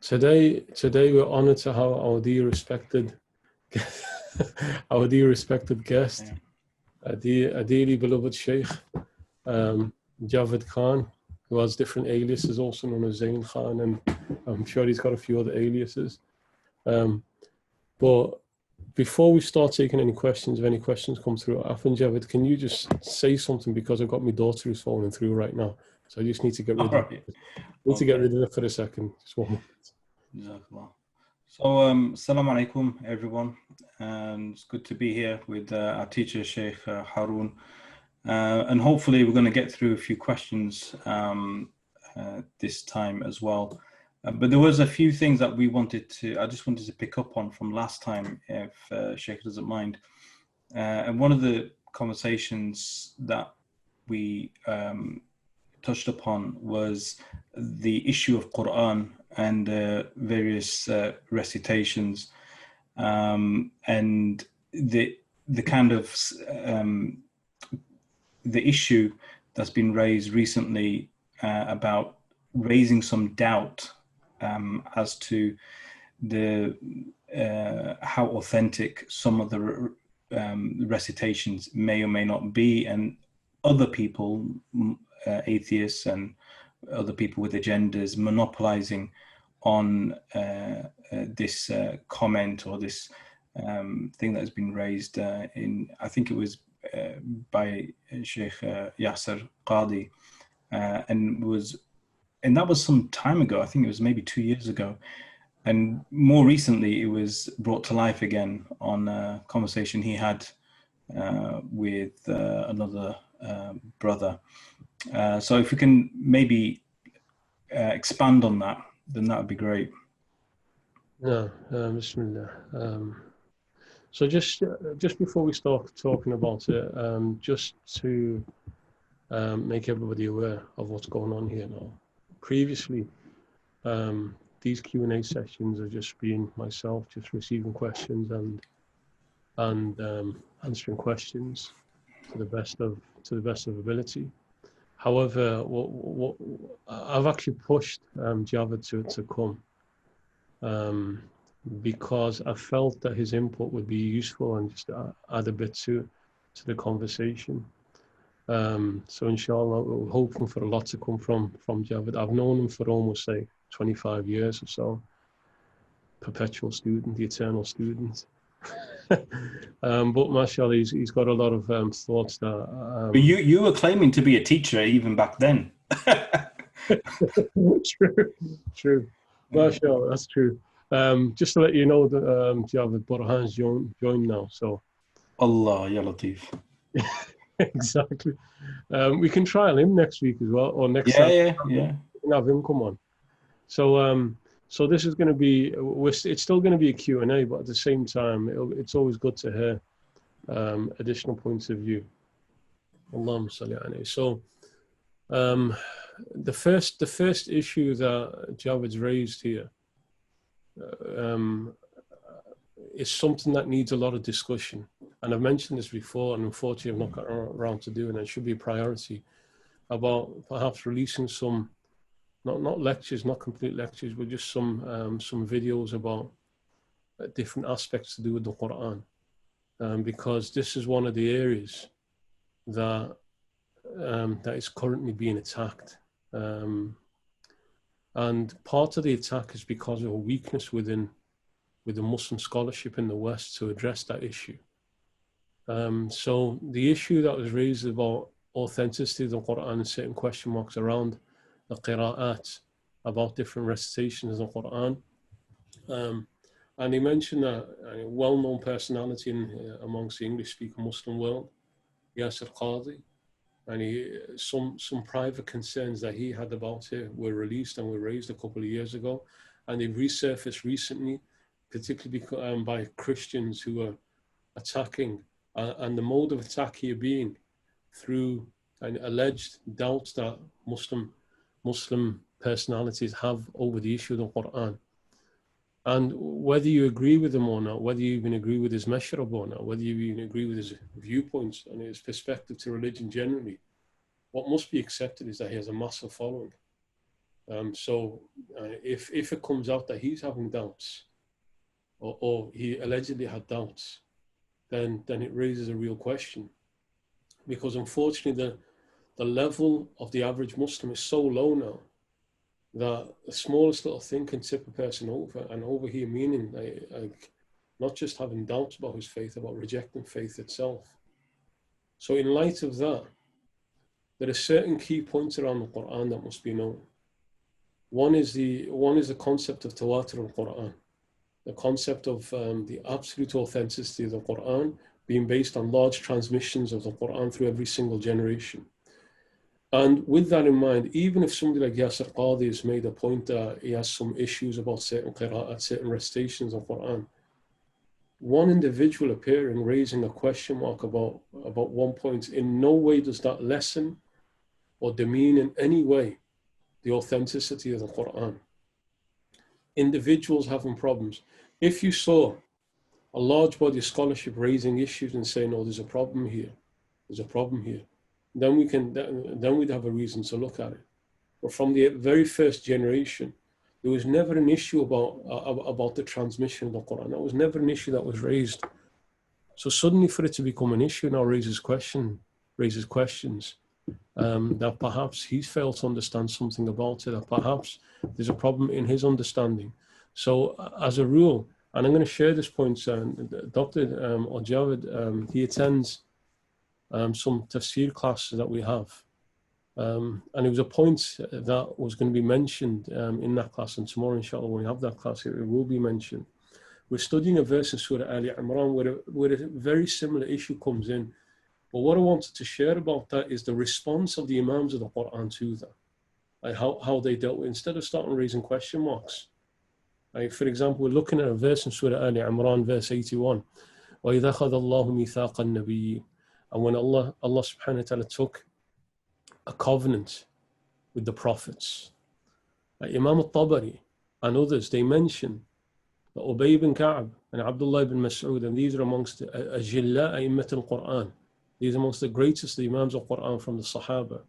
Today we're honored to have our dear respected guest, a dearly beloved Shaykh, Javed Khan, who has different aliases, also known as Zain Khan, and I'm sure he's got a few other aliases. But before we start taking any questions, if any questions come through, Afan Javed, can you just say something, because I've got my daughter who's phoning through right now, so I just need to get rid of it. To get rid of it for a second. Just 1 minute. So, Assalamu alaikum, everyone. It's good to be here with our teacher, Shaykh Haroon. And hopefully we're going to get through a few questions this time as well. But there was a few things that I just wanted to pick up on from last time, if Shaykh doesn't mind. And one of the conversations that we touched upon was the issue of Quran and various recitations, and the kind of the issue that's been raised recently about raising some doubt as to the how authentic some of the recitations may or may not be, and other people, atheists and other people with agendas, monopolizing on this comment or this thing that has been raised in, I think it was by Sheikh Yasser Qadi, and that was some time ago. I think it was maybe 2 years ago. And more recently, it was brought to life again on a conversation he had with another brother. So if we can maybe expand on that, then that would be great. No, Bismillah. So just before we start talking about it, just to make everybody aware of what's going on here now. Previously, these Q&A sessions have just been myself just receiving questions and answering questions to the best of ability. However, what I've actually pushed Javed to come because I felt that his input would be useful and just add a bit to the conversation. So inshallah, we're hoping for a lot to come from Javed. I've known him for almost, say, 25 years or so. Perpetual student, the eternal student. But mashallah, he's got a lot of thoughts that... But you were claiming to be a teacher even back then. True. Mashallah, that's true. Just to let you know that Javed Burhan's joined now, so... Allah, ya Latif. Exactly. We can trial him next week as well, or next Saturday. Yeah. We can have him come on. So this is going to be, it's still going to be a Q&A, but at the same time, it's always good to hear additional points of view. Allahumma salli alayhi. So the first issue that Javed's raised here is something that needs a lot of discussion. And I've mentioned this before, and unfortunately I've not got around to doing it. It should be a priority about perhaps releasing some, not lectures, not complete lectures, but just some videos about different aspects to do with the Quran, because this is one of the areas that is currently being attacked, and part of the attack is because of a weakness within the Muslim scholarship in the West to address that issue. So the issue that was raised about authenticity of the Quran and certain question marks around the qira'at, about different recitations of the Quran. And he mentioned that a well-known personality amongst the English-speaking Muslim world, Yasser Qadi, and some private concerns that he had about it were released and were raised a couple of years ago, and they've resurfaced recently, particularly by Christians who are attacking, and the mode of attack here being through an alleged doubts that Muslim personalities have over the issue of the Quran. And whether you agree with him or not, whether you even agree with his mashrab or not, whether you even agree with his viewpoints and his perspective to religion generally, what must be accepted is that he has a massive following. If it comes out that he's having doubts, or he allegedly had doubts, then it raises a real question, because unfortunately the level of the average Muslim is so low now that the smallest little thing can tip a person over, and over here meaning like not just having doubts about his faith, about rejecting faith itself. So in light of that, there are certain key points around the Quran that must be known. One is the concept of tawatur al-Quran, the concept of the absolute authenticity of the Quran being based on large transmissions of the Quran through every single generation. And with that in mind, even if somebody like Yasir Qadi has made a point that he has some issues about certain qira'at, certain recitations of Quran, one individual appearing, raising a question mark about one point, in no way does that lessen or demean in any way the authenticity of the Quran. Individuals having problems. If you saw a large body of scholarship raising issues and saying, "Oh, there's a problem here, then we'd have a reason to look at it. But from the very first generation, there was never an issue about the transmission of the Quran. That was never an issue that was raised. So suddenly, for it to become an issue now raises questions that perhaps he's failed to understand something about it, that perhaps there's a problem in his understanding. So as a rule, and I'm going to share this point, Dr. Ojawad, he attends some tafsir classes that we have. And it was a point that was going to be mentioned in that class, and tomorrow, inshallah, when we have that class, it will be mentioned. We're studying a verse in Surah Ali Imran where a very similar issue comes in. But what I wanted to share about that is the response of the Imams of the Quran to that, like how they dealt with it, instead of starting raising question marks. Like, for example, we're looking at a verse in Surah Ali Imran, verse 81. وَإِذَا أَخَذَ اللَّهُ مِيثَاقَ النَّبِيِّينَ. And when Allah subhanahu wa ta'ala took a covenant with the prophets, Imam al-Tabari and others, they mention that Ubay ibn Ka'b and Abdullah ibn Mas'ud, and these are amongst Ajilla A'immat al-Quran, these are amongst the greatest Imams of Quran from the Sahaba.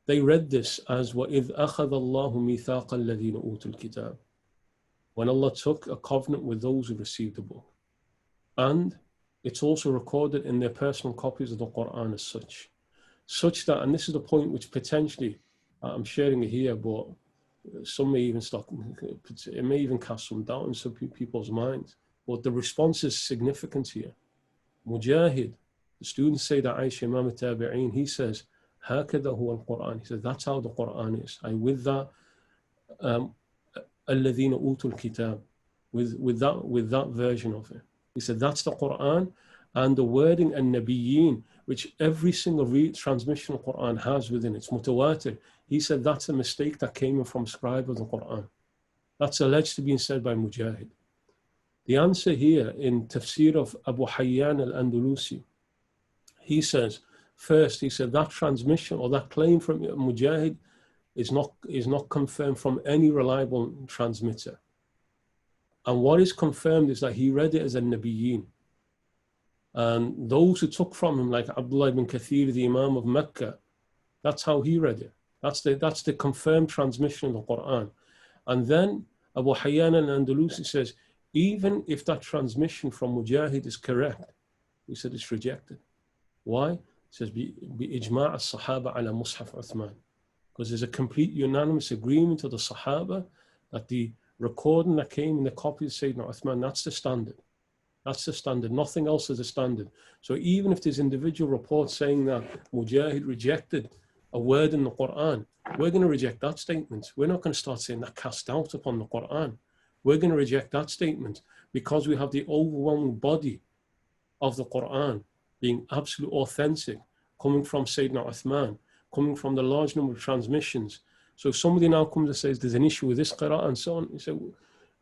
They read this as وَإِذْ أَخَذَ اللَّهُ مِيثَاقَ الَّذِينَ أُوتُوا الْكِتَابَ. When Allah took a covenant with those who received the book. And it's also recorded in their personal copies of the Quran as such that, and this is the point which potentially, I'm sharing it here, but some may even it may even cast some doubt in some people's minds. But the response is significant here. Mujahid, the students say that Aisha Imam al-Tabi'een, he says, هَكَذَا هُوَ الْقُرْآن. He says, that's how the Quran is. With that, الَّذِينَ أُوتُوا الْكِتَابِ, with that version of it. He said, that's the Quran, and the wording an-Nabiyyin, which every single transmission of Quran has within it, it's mutawatir. He said that's a mistake that came in from scribe of the Quran. That's alleged to be said by Mujahid. The answer here in tafsir of Abu Hayyan al-Andalusi, he says, first, he said that transmission or that claim from Mujahid is not confirmed from any reliable transmitter. And what is confirmed is that he read it as a Nabiyyin. And those who took from him, like Abdullah ibn Kathir, the Imam of Mecca, that's how he read it. That's the confirmed transmission of the Quran. And then Abu Hayyan al-Andalusi says, even if that transmission from Mujahid is correct, he said it's rejected. Why? He says, بِإِجْمَاعَ الصَّحَابَةِ عَلَى مُصْحَفِ عُثْمَانَ. Because there's a complete unanimous agreement of the Sahaba that the recording that came in the copy of Sayyidina Uthman, that's the standard. That's the standard. Nothing else is a standard. So even if there's individual reports saying that Mujahid rejected a word in the Quran, we're going to reject that statement. We're not going to start saying that cast doubt upon the Quran. We're going to reject that statement because we have the overwhelming body of the Quran being absolutely authentic, coming from Sayyidina Uthman, coming from the large number of transmissions. So if somebody now comes and says there's an issue with this qira'ah and so on, you say,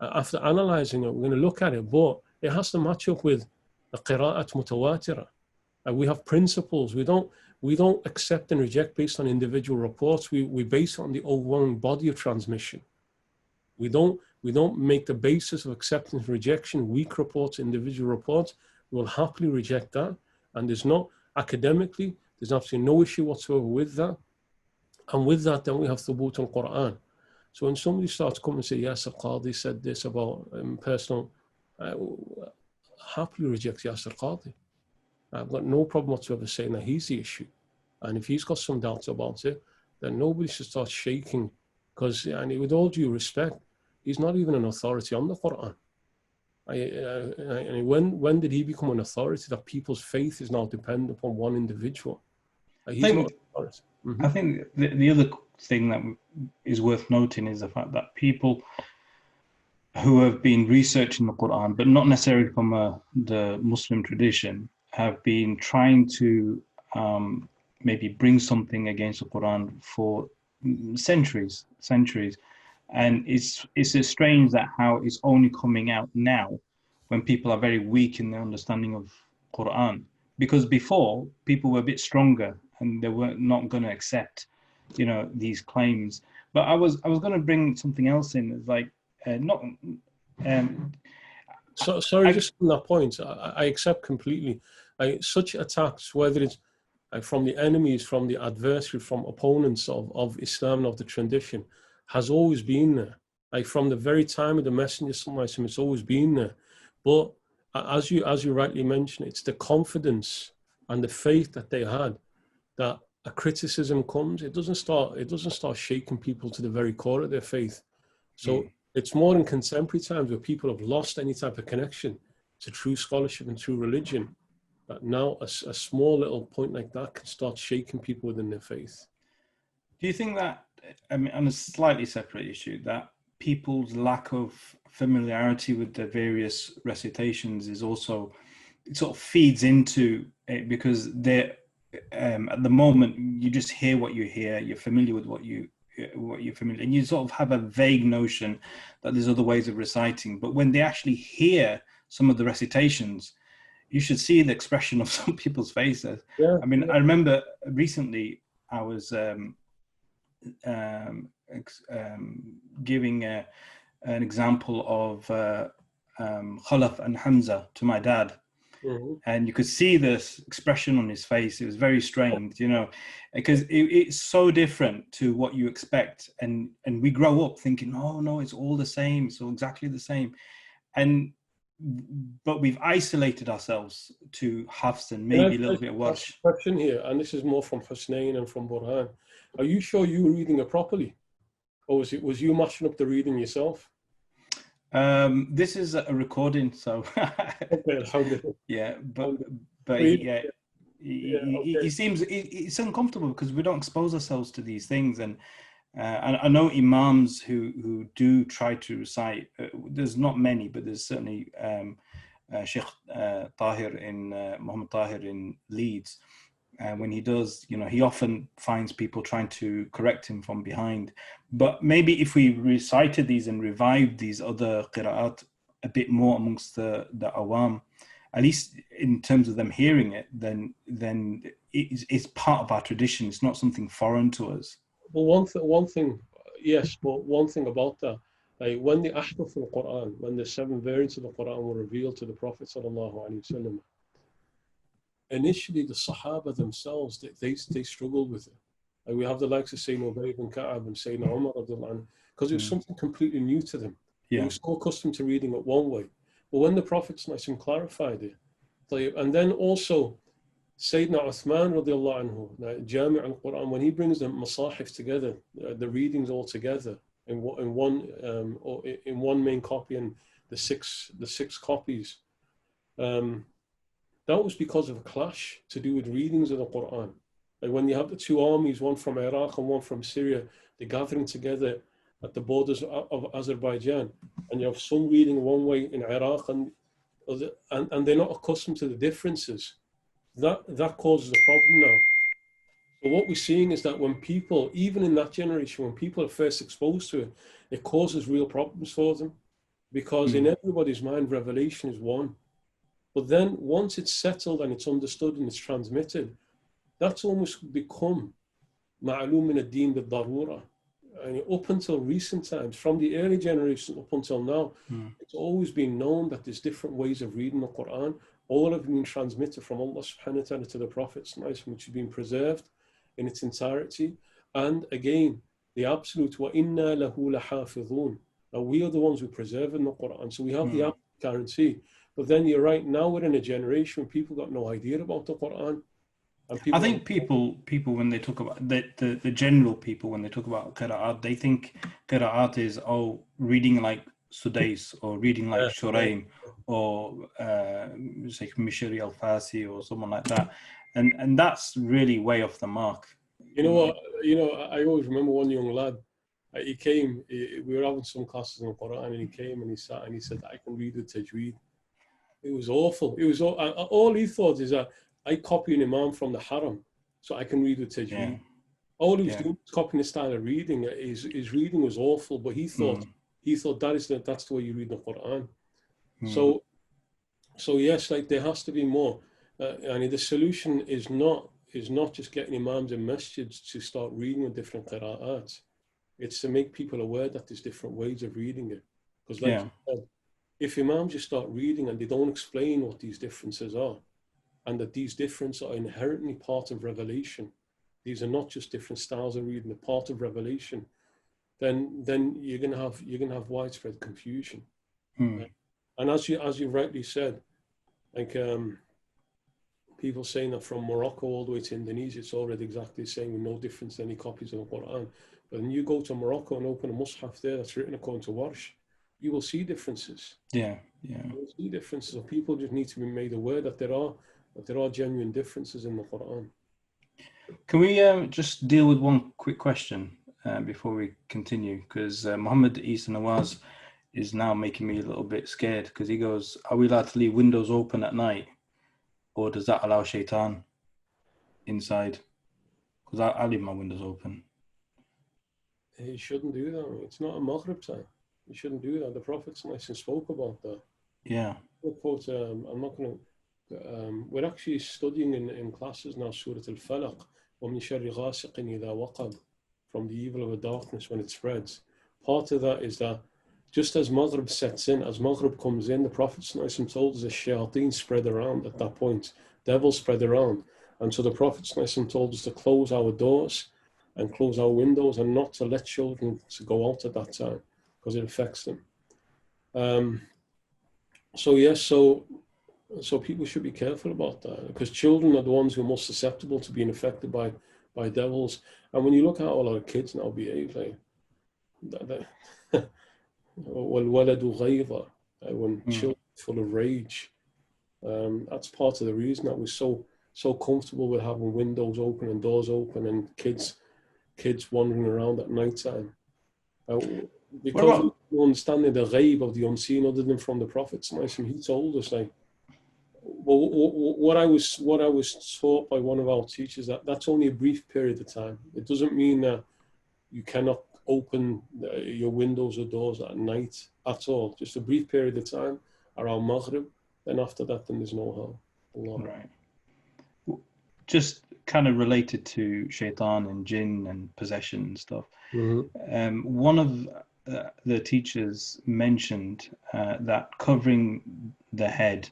after analyzing it, we're going to look at it, but it has to match up with the qira'at mutawatira. We have principles. We don't accept and reject based on individual reports. We base it on the overwhelming body of transmission. We don't make the basis of acceptance and rejection weak reports, individual reports. We'll happily reject that. And there's absolutely no issue whatsoever with that. And with that, then we have Thubut al-Quran. So when somebody starts coming and say, yes, Al-Qadi said this about personal, I will happily reject Yasir Qadi. I've got no problem whatsoever saying that he's the issue. And if he's got some doubts about it, then nobody should start shaking. Because, and with all due respect, he's not even an authority on the Quran. When did he become an authority that people's faith is now dependent upon one individual? He's not an authority. I think the other thing that is worth noting is the fact that people who have been researching the Quran, but not necessarily from the Muslim tradition, have been trying to maybe bring something against the Quran for centuries. And it's strange that how it's only coming out now when people are very weak in their understanding of Quran. Because before, people were a bit stronger and they were not going to accept, these claims. But I was going to bring something else in. It's like not. Sorry, just on that point, I accept completely. Such attacks, whether it's from the enemies, from the adversary, from opponents of Islam and of the tradition, has always been there. From the very time of the Messenger, it's always been there. But as you rightly mentioned, it's the confidence and the faith that they had that a criticism comes. It doesn't start shaking people to the very core of their faith. So it's more in contemporary times where people have lost any type of connection to true scholarship and true religion, that now a small little point like that can start shaking people within their faith. Do you think that, I mean, on a slightly separate issue, that people's lack of familiarity with the various recitations is also, it sort of feeds into it, because they're at the moment you just hear what you hear, you're familiar with what you're familiar, and you sort of have a vague notion that there's other ways of reciting. But when they actually hear some of the recitations, you should see the expression of some people's faces. I mean, I remember recently I was giving an example of Khalaf and Hamza to my dad. And you could see this expression on his face. It was very strange, because it's so different to what you expect. And we grow up thinking, oh, no, it's all the same. It's all exactly the same. But we've isolated ourselves to Hafs and maybe a little bit of Warsh. Question here, and this is more from Husnain and from Burhan. Are you sure you were reading it properly? Or was you mashing up the reading yourself? This is a recording, so okay, yeah, but he seems it's uncomfortable because we don't expose ourselves to these things, and I know imams who do try to recite. There's not many, but there's certainly Shaykh Tahir in Muhammad Tahir in Leeds. When he does, he often finds people trying to correct him from behind. But maybe if we recited these and revived these other qira'at a bit more amongst the awam, at least in terms of them hearing it, then it's part of our tradition. It's not something foreign to us. Well, one thing, yes, but one thing about that, like when the ahruf of the Quran, when the 7 variants of the Quran were revealed to the Prophet sallallahu alaihi wasallam, initially the Sahaba themselves, they struggled with it. Like we have the likes of Sayyidina Ubay ibn Ka'ab and Sayyidina Umar, because it was something completely new to them. They were so accustomed to reading it one way. But when the Prophet clarified it, and then also Sayyidina Uthman radiallahu anhu, Jami' al-Quran, when he brings the masahif together, the readings all together in one main copy and the six copies, that was because of a clash to do with readings of the Quran. Like when you have the 2 armies, one from Iraq and one from Syria, they're gathering together at the borders of Azerbaijan, and you have some reading one way in Iraq, and they're not accustomed to the differences. That causes a problem now. So what we're seeing is that when people, even in that generation, when people are first exposed to it, it causes real problems for them, because in everybody's mind, revelation is one. But then once it's settled and it's understood and it's transmitted, that's almost become ma'aloom min ad-din bil-darura. And up until recent times, from the early generation up until now, it's always been known that there's different ways of reading the Quran. All have been transmitted from Allah subhanahu wa ta'ala to the Prophet, which has been preserved in its entirety. And again, the absolute وَإِنَّا لَهُ لَحَافِظُونَ. Now we are the ones who preserve in the Quran. So we have the absolute guarantee. But then you're right, now we're in a generation when people got no idea about the Quran. And I people think people when they talk about the general people when they talk about qira'at, they think qira'at is reading like Sudais or reading like Shuraim or say Mishri al-Fasi or someone like that, and that's really way off the mark. You know what? You know, I always remember one young lad. He came. We were having some classes in the Quran, and he came and he sat and he said, "I can read the tajweed." It was awful. It was all he thought is that I copy an imam from the haram, so I can read the tajweed. Yeah. All he was doing was copying the style of reading. His reading was awful, but he thought that's the way you read the Quran. So yes, like there has to be more. And the solution is not just getting imams and masjids to start reading with different qira'ats. It's to make people aware that there's different ways of reading it. Because like you said, if imams just start reading and they don't explain what these differences are, and that these differences are inherently part of revelation, these are not just different styles of reading, they're part of revelation, then you're gonna have widespread confusion. And as you rightly said, like people saying that from Morocco all the way to Indonesia, it's already exactly the same with no difference to any copies of the Quran. But when you go to Morocco and open a mushaf there that's written according to Warsh, you will see differences. You will see differences. So people just need to be made aware that there are genuine differences in the Quran. Can we just deal with one quick question before we continue? Because Muhammad Isa Nawaz is now making me a little bit scared because he goes, "Are we allowed to leave windows open at night, or does that allow Shaytan inside?" Because I leave my windows open. You shouldn't do that. It's not a Maghrib time. You shouldn't do that. The Prophet spoke about that. Yeah. I'm not going to. We're actually studying in classes now Surah Al-Falaq, وَمِن شَرِّ غَاسِقٍ إِذَا وَقَبَ, from the evil of a darkness when it spreads. Part of that is that just as Maghrib sets in, as Maghrib comes in, the Prophet told us that Shayateen spread around at that point. Devils spread around. And so the Prophet told us to close our doors and close our windows and not to let children to go out at that time because it affects them. So people should be careful about that because children are the ones who are most susceptible to being affected by devils. And when you look at how a lot of kids now behave, like when children are full of rage, that's part of the reason that we're so comfortable with having windows open and doors open and kids wandering around at night time. Because we understanding the ghaib of the unseen other than from the Prophet, he told us like, what I was taught by one of our teachers, that's only a brief period of time. It doesn't mean that you cannot open your windows or doors at night at all. Just a brief period of time around Maghrib. Then after that, then there's no harm. Right. Just kind of related to Shaytan and Jinn and possession and stuff. One of the teachers mentioned that covering the head,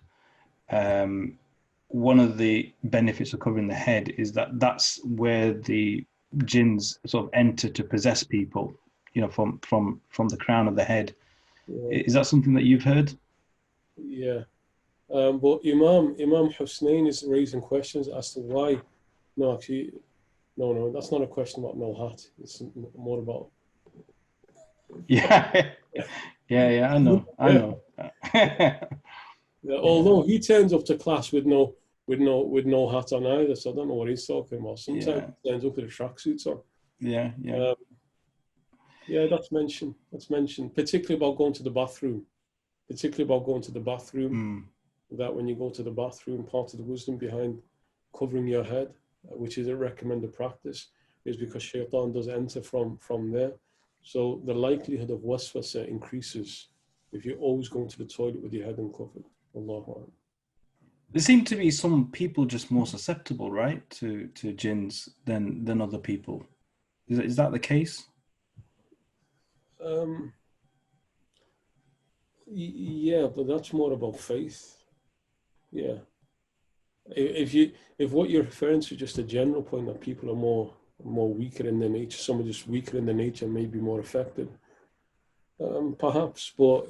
one of the benefits of covering the head is that that's where the jinns sort of enter to possess people, from the crown of the head. Is that something that you've heard? Yeah. But Imam Hussein is raising questions as to why. No, actually, no, that's not a question about no hat. It's more about. Yeah, I know. Although he turns up to class with no hat on either, so I don't know what he's talking about. Sometimes he turns up with a tracksuit on. Yeah. That's mentioned. Particularly about going to the bathroom. That when you go to the bathroom, part of the wisdom behind covering your head, which is a recommended practice, is because Shaytan does enter from there. So the likelihood of waswasa increases if you're always going to the toilet with your head uncovered. Allahu Akbar. There seem to be some people just more susceptible, right, to jinns than other people. Is that the case? Yeah, but that's more about faith. Yeah. If what you're referring to is just a general point that people are more more weaker in their nature. Some are just weaker in their nature and maybe more affected. Perhaps, but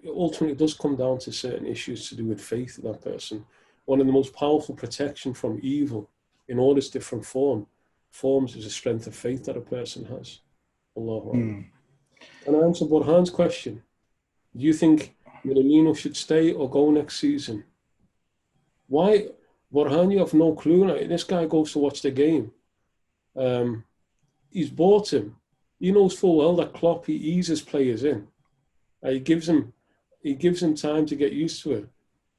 ultimately it does come down to certain issues to do with faith of that person. One of the most powerful protection from evil in all its different forms is the strength of faith that a person has. Allahu Akbar. Can I answer Burhan's question? Do you think Minamino should stay or go next season? Why? Burhan, you have no clue. Like, this guy goes to watch the game. He's bought him. He knows full well that Klopp, he eases players in. He gives him time to get used to it.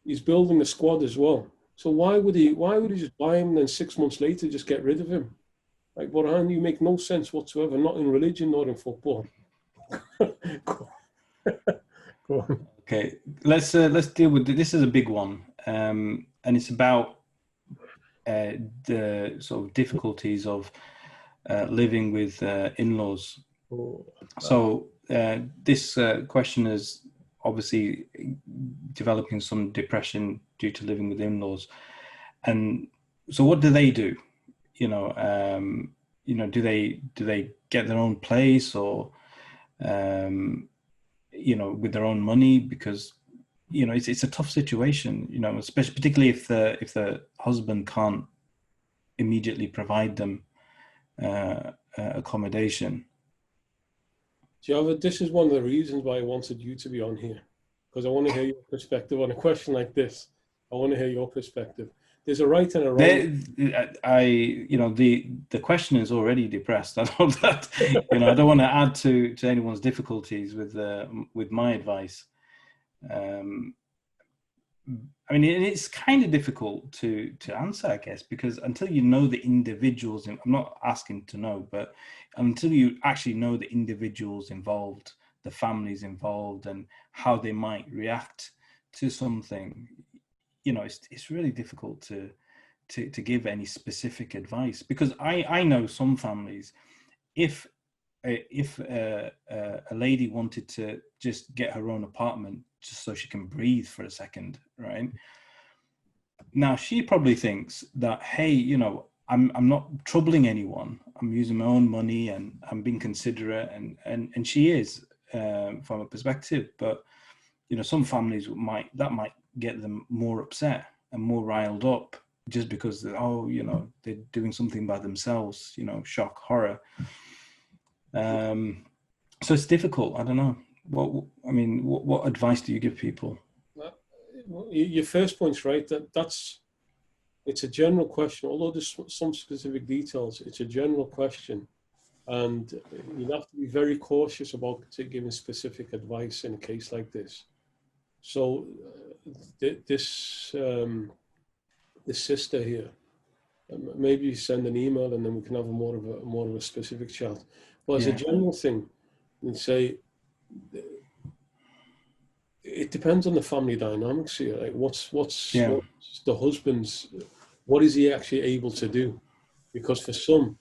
He's building the squad as well. So why would he just buy him and then 6 months later just get rid of him? Like, Burhan, you make no sense whatsoever, not in religion nor in football. Go on. Okay, let's deal with this. Is a big one, and it's about the sort of difficulties of living with in-laws. So this question is obviously developing some depression due to living with in-laws, and so what do they do? Do they get their own place, or with their own money? Because it's a tough situation, especially particularly if the husband can't immediately provide them accommodation. Javad, this is one of the reasons why I wanted you to be on here, because I want to hear your perspective on a question like this. I want to hear your perspective. There's a right and a wrong. The question is already depressed. I know that. I don't want to add to anyone's difficulties with my advice. It's kind of difficult to answer, I guess, because until you know the individuals, I'm not asking to know, but until you actually know the individuals involved, the families involved, and how they might react to something, it's really difficult to give any specific advice. Because I know some families, if a lady wanted to just get her own apartment just so she can breathe for a second, right? Now she probably thinks that, hey, I'm not troubling anyone. I'm using my own money and I'm being considerate, and she is from a perspective. But some families might get them more upset and more riled up just because they're doing something by themselves. Shock, horror. So it's difficult. I don't know. What advice do you give people? Your first point's right. It's a general question. Although there's some specific details, it's a general question, and you have to be very cautious about giving specific advice in a case like this. So this sister here, maybe you send an email and then we can have more of a specific chat. But as a general thing, and say, it depends on the family dynamics here. Like what's the husband's, what is he actually able to do? Because for some,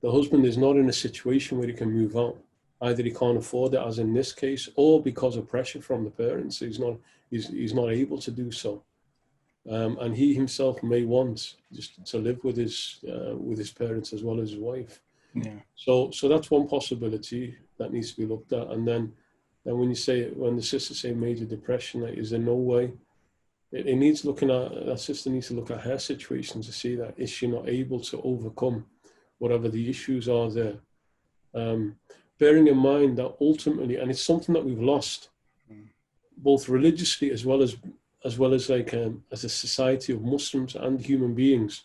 the husband is not in a situation where he can move out. Either he can't afford it, as in this case, or because of pressure from the parents, he's not able to do so. And he himself may want just to live with his parents as well as his wife. Yeah. So that's one possibility that needs to be looked at. And then when the sisters say major depression, like, is there no way? It needs looking at, that sister needs to look at her situation to see that is she not able to overcome whatever the issues are there. Bearing in mind that ultimately, and it's something that we've lost, both religiously as well as like as a society of Muslims and human beings,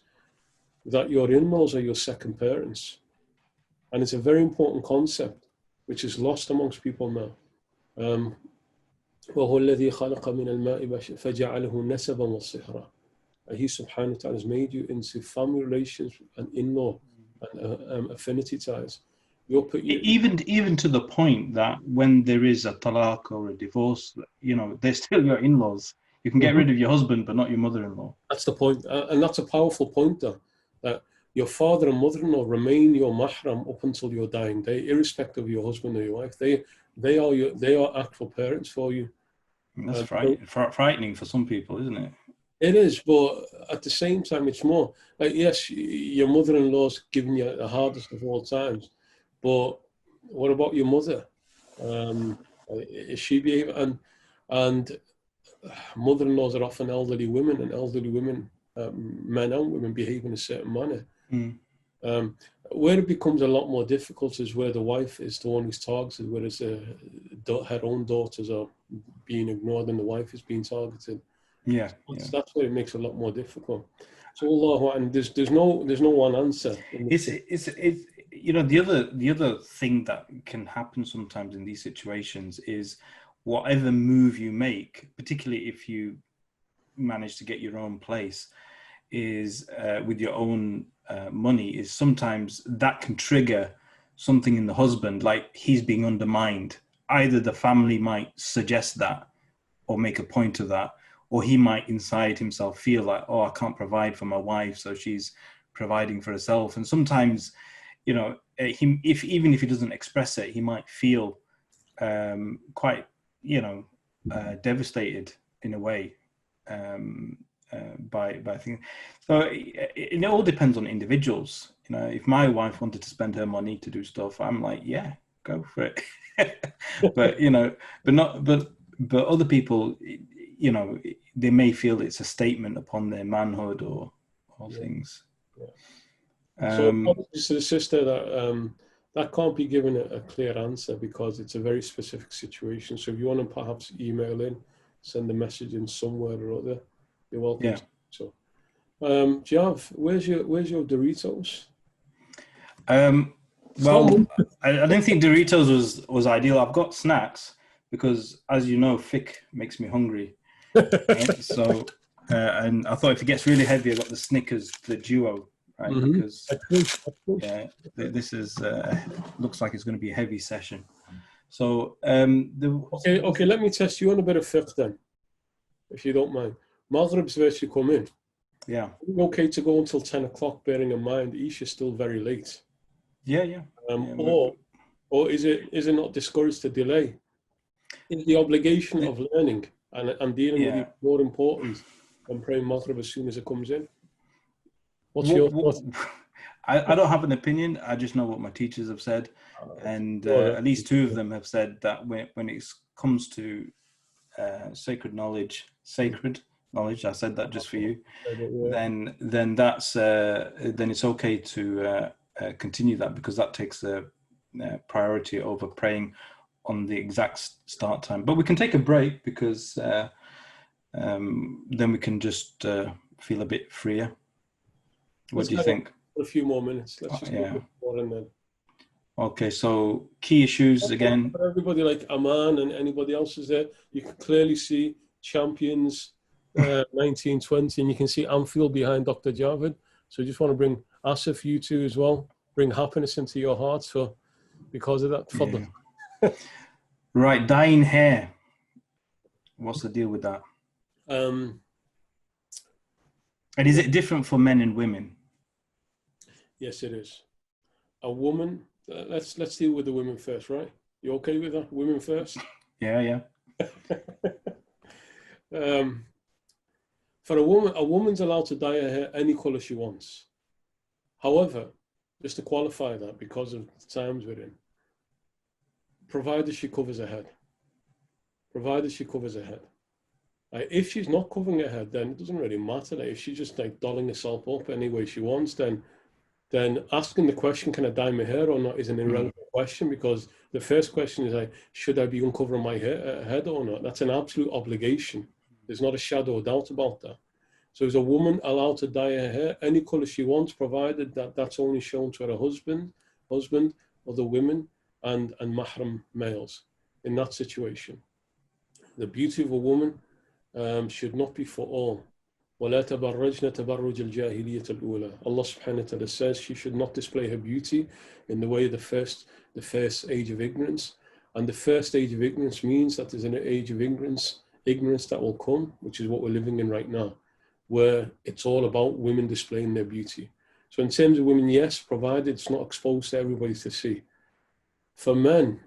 that your in-laws are your second parents. And it's a very important concept, which is lost amongst people now. وَهُوَ الَّذِي خَلَقَ مِنَ الْمَاءِ فَجَعَلَهُ نَسَبًا وَصِهْرًا. He subhanahu wa ta'ala has made you into family relations and in-law and affinity ties. Even to the point that when there is a talaq or a divorce, they're still your in-laws. You can get rid of your husband, but not your mother-in-law. That's the point, and that's a powerful point, though, that your father and mother-in-law remain your mahram up until your dying day, irrespective of your husband or your wife. They are actual parents for you. That's frightening for some people, isn't it? It is, but at the same time, it's more like, yes, your mother-in-law's giving you the hardest of all times, but what about your mother? Um, is she behaving? And mother-in-laws are often elderly women, and elderly women, men and women, behave in a certain manner. Mm. Um, where it becomes a lot more difficult is where the wife is the one who's targeted, whereas her own daughters are being ignored and the wife is being targeted. Yeah, That's where it makes it a lot more difficult. So Allah, and there's no one answer. it's the other thing that can happen sometimes in these situations is whatever move you make, particularly if you manage to get your own place, is with your own money, is sometimes that can trigger something in the husband, like he's being undermined. Either the family might suggest that or make a point of that, or he might inside himself feel like, oh, I can't provide for my wife, so she's providing for herself. And sometimes, even if he doesn't express it, he might feel quite, devastated in a way by things. So it all depends on individuals. If my wife wanted to spend her money to do stuff, I'm like, yeah, go for it. but other people, they may feel it's a statement upon their manhood or things. Yeah. So to the sister that can't be given a clear answer because it's a very specific situation. So if you want to perhaps email in, send a message in somewhere or other, you're welcome. Yeah. To do so. Jav, where's your Doritos? Well, I don't think Doritos was ideal. I've got snacks because, as you know, fiqh makes me hungry. Right? So, and I thought if it gets really heavy, I got the Snickers, the duo, right? Mm-hmm. Because this is looks like it's going to be a heavy session. So, okay. Let me test you on a bit of fiqh then, if you don't mind. Maghrib's virtually come in. Yeah. Okay to go until 10 o'clock, bearing in mind Isha's still very late. Yeah. Or is it not discouraged to delay? Is the obligation of learning and dealing with it more important than praying Maghrib as soon as it comes in? What's your thought? I don't have an opinion. I just know what my teachers have said, and at least two of them have said that when it comes to sacred knowledge, I said that just for you. Then that's then it's okay to continue that, because that takes a priority over praying on the exact start time. But we can take a break, because then we can just feel a bit freer. What do you think? A few more minutes. Let's just go more and then. Okay, so key issues again. For everybody like Aman and anybody else is there, you can clearly see champions 1920, and you can see Anfield behind Dr. Javed. So I just want to bring Asif, you two as well, bring happiness into your heart. So because of that, right, dyeing hair. What's the deal with that? And is it different for men and women? Yes, it is. A woman. Let's deal with the women first, right? You okay with that? Women first. Yeah. For a woman's allowed to dye her hair any color she wants. However, just to qualify that, because of the times we're in, provided she covers her head. If she's not covering her head, then it doesn't really matter. If she's just dolling herself up any way she wants, then asking the question, can I dye my hair or not, is an irrelevant question, because the first question is should I be uncovering my head or not? That's an absolute obligation. There's not a shadow of doubt about that. So is a woman allowed to dye her hair any color she wants, provided that that's only shown to her husband, other women, and mahram males in that situation. The beauty of a woman should not be for all. وَلَا تَبَرَّجْنَ تَبَرُّجَ الْجَاهِلِيَّةِ الْأُولَى. Allah subhanahu wa ta'ala says she should not display her beauty in the way of the first age of ignorance. And the first age of ignorance means that there's an age of ignorance that will come, which is what we're living in right now, where it's all about women displaying their beauty. So in terms of women, yes, provided it's not exposed to everybody to see. For men,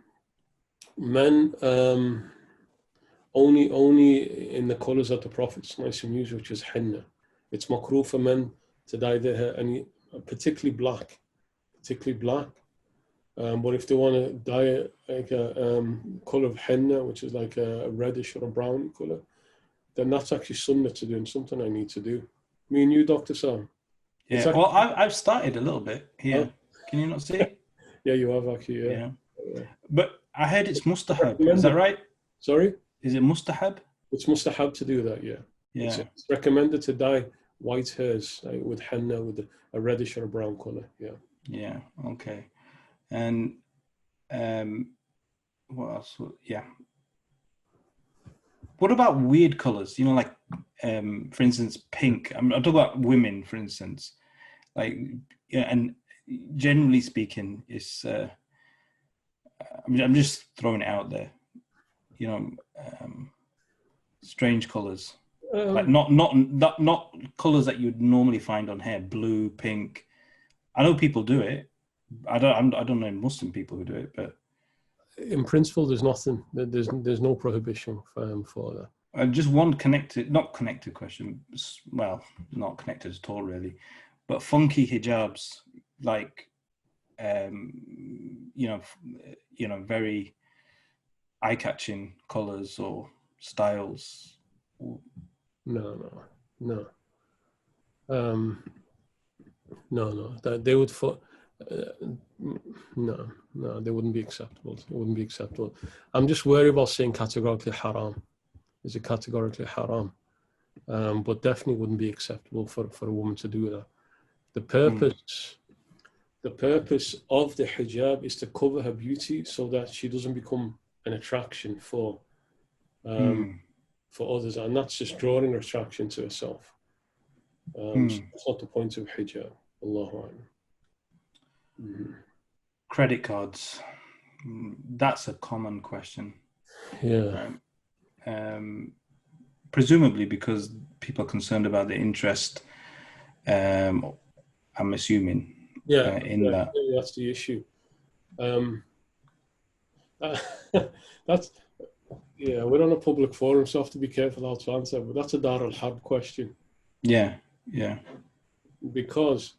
only in the colours that the Prophet's used, which is henna. It's makruh for men to dye their hair, and particularly black. But if they want to dye it like a colour of henna, which is like a reddish or a brown colour, then that's actually sunnah to do and something I need to do. Me and you, Dr. Sam. Yeah, well, I've started a little bit here. Can you not see? Yeah, you have actually, yeah. But I heard it's mustahab. Is that right? Sorry? Is it mustahab? It's mustahab to do that, yeah. Yeah. It's recommended to dye white hairs with henna with a reddish or a brown colour, yeah. Yeah, okay. And what else? Yeah. What about weird colors? You know, like for instance, pink. I'm talking about women, for instance. Like, yeah, and generally speaking, it's. I'm just throwing it out there. You know, strange colors, like not colors that you'd normally find on hair. Blue, pink. I know people do it. I don't know Muslim people who do it, but in principle, there's nothing. There's no prohibition for that. Just one not connected question. Well, not connected at all, really. But funky hijabs, like you know, very eye-catching colors or styles. No. That they would no, they wouldn't be acceptable. It wouldn't be acceptable. I'm just worried about saying categorically haram. Is it categorically haram? But definitely wouldn't be acceptable for a woman to do that. The purpose of the hijab is to cover her beauty so that she doesn't become an attraction for others, and that's just drawing attraction to herself. So that's not the point of hijab. Allahu A'lam. Credit cards. That's a common question. Yeah. Right? Presumably because people are concerned about the interest. I'm assuming. That. That's the issue. That's we're on a public forum, so I have to be careful how to answer. But that's a Dar al-Harb question. Yeah. Because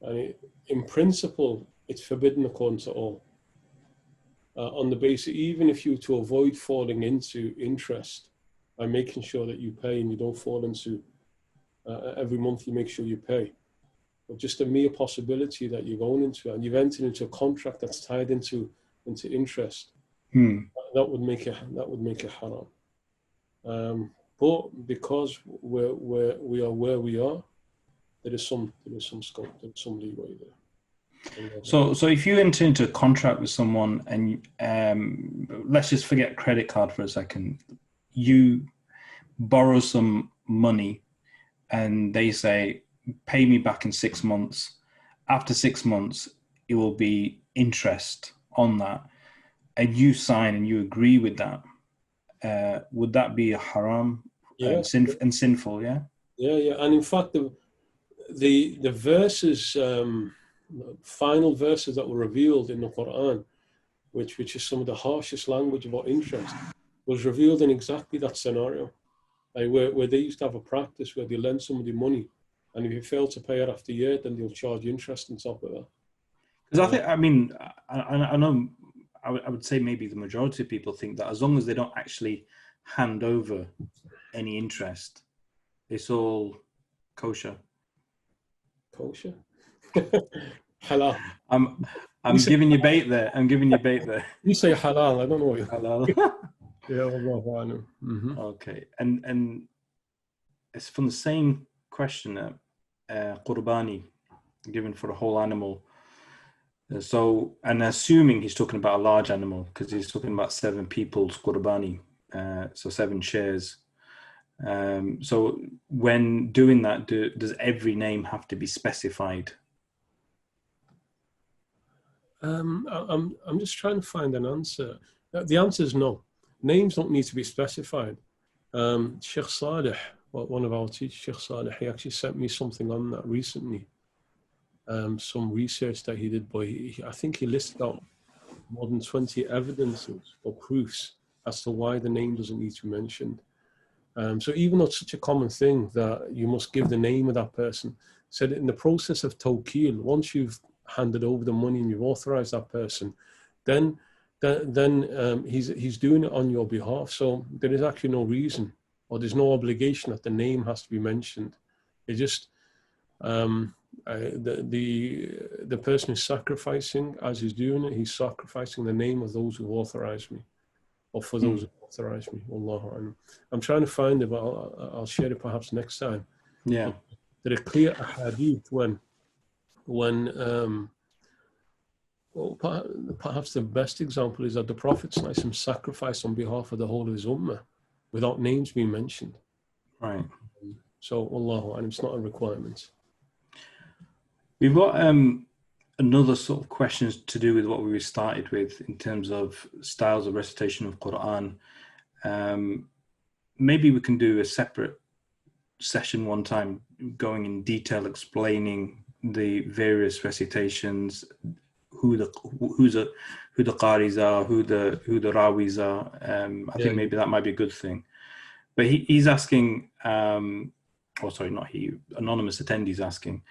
in principle, it's forbidden according to all. On the basis, even if you were to avoid falling into interest by making sure that you pay and you don't fall into every month you make sure you pay. But just a mere possibility that you're going into and you've entered into a contract that's tied into interest, that would make it haram. But because we are where we are, there is some scope, there's some leeway there. So if you enter into a contract with someone and let's just forget credit card for a second, you borrow some money and they say, pay me back in 6 months. After 6 months, it will be interest on that. And you sign and you agree with that. Would that be a haram and sinful? Yeah. Yeah. And in fact, the verses, final verses that were revealed in the Quran, which is some of the harshest language about interest, was revealed in exactly that scenario, where they used to have a practice where they lend somebody money, and if you fail to pay it after a year, then they'll charge interest on top of that. Because I know, I would say maybe the majority of people think that as long as they don't actually hand over any interest, it's all kosher. Kosher? Halal. I'm giving you bait there. You say halal, I don't know what you're halal. Yeah, okay. And it's from the same question, qurbani, given for a whole animal. So, and assuming he's talking about a large animal, because he's talking about 7 people's qurbani, so 7 shares. So when doing that, does every name have to be specified? I'm just trying to find an answer. The answer is no. Names don't need to be specified. Shaykh Saleh, one of our teachers, Shaykh Saleh, he actually sent me something on that recently. Some research that he did, but I think he listed out more than 20 evidences or proofs as to why the name doesn't need to be mentioned. So even though it's such a common thing that you must give the name of that person, said in the process of tawkeel, once you've handed over the money and you've authorized that person, then he's doing it on your behalf. So there is actually no reason, or there's no obligation that the name has to be mentioned. It just the person is sacrificing, as he's doing it, he's sacrificing the name of those who authorized me, or for those who authorized me. Wallahu a'lam. I'm trying to find it, but I'll share it perhaps next time. Yeah. There are clear hadith when well, perhaps the best example is that the Prophet sacrificed on behalf of the whole of his ummah without names being mentioned. Right. So, Wallahu a'lam, it's not a requirement. We've got another sort of questions to do with what we started with in terms of styles of recitation of Quran. Maybe we can do a separate session one time, going in detail, explaining the various recitations, who the qaris are, who the rawis are. I think maybe that might be a good thing. But he's asking, or sorry, not he, anonymous attendees asking,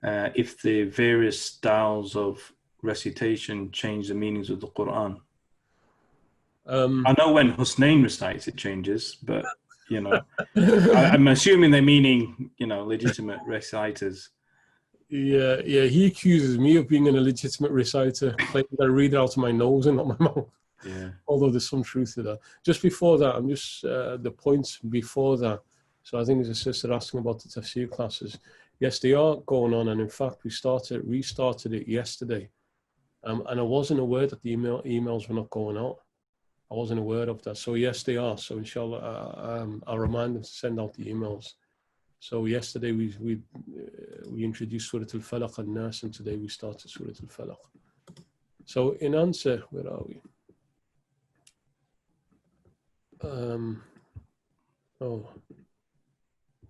if the various styles of recitation change the meanings of the Quran. I know when Husnain recites it changes, but you know, I'm assuming they're meaning, you know, legitimate reciters. Yeah, he accuses me of being an illegitimate reciter, claiming that I read it out of my nose and not my mouth. Yeah. Although there's some truth to that. Just before that, I'm just the points before that. So I think there's a sister asking about the tafsir classes. Yes, they are going on, and in fact, we restarted it yesterday, and I wasn't aware that the emails were not going out. I wasn't aware of that. So yes, they are. So inshallah, I'll remind them to send out the emails. So yesterday we introduced Surah Al-Falaq and Nas, and today we started Surah Al-Falaq. So in answer, where are we?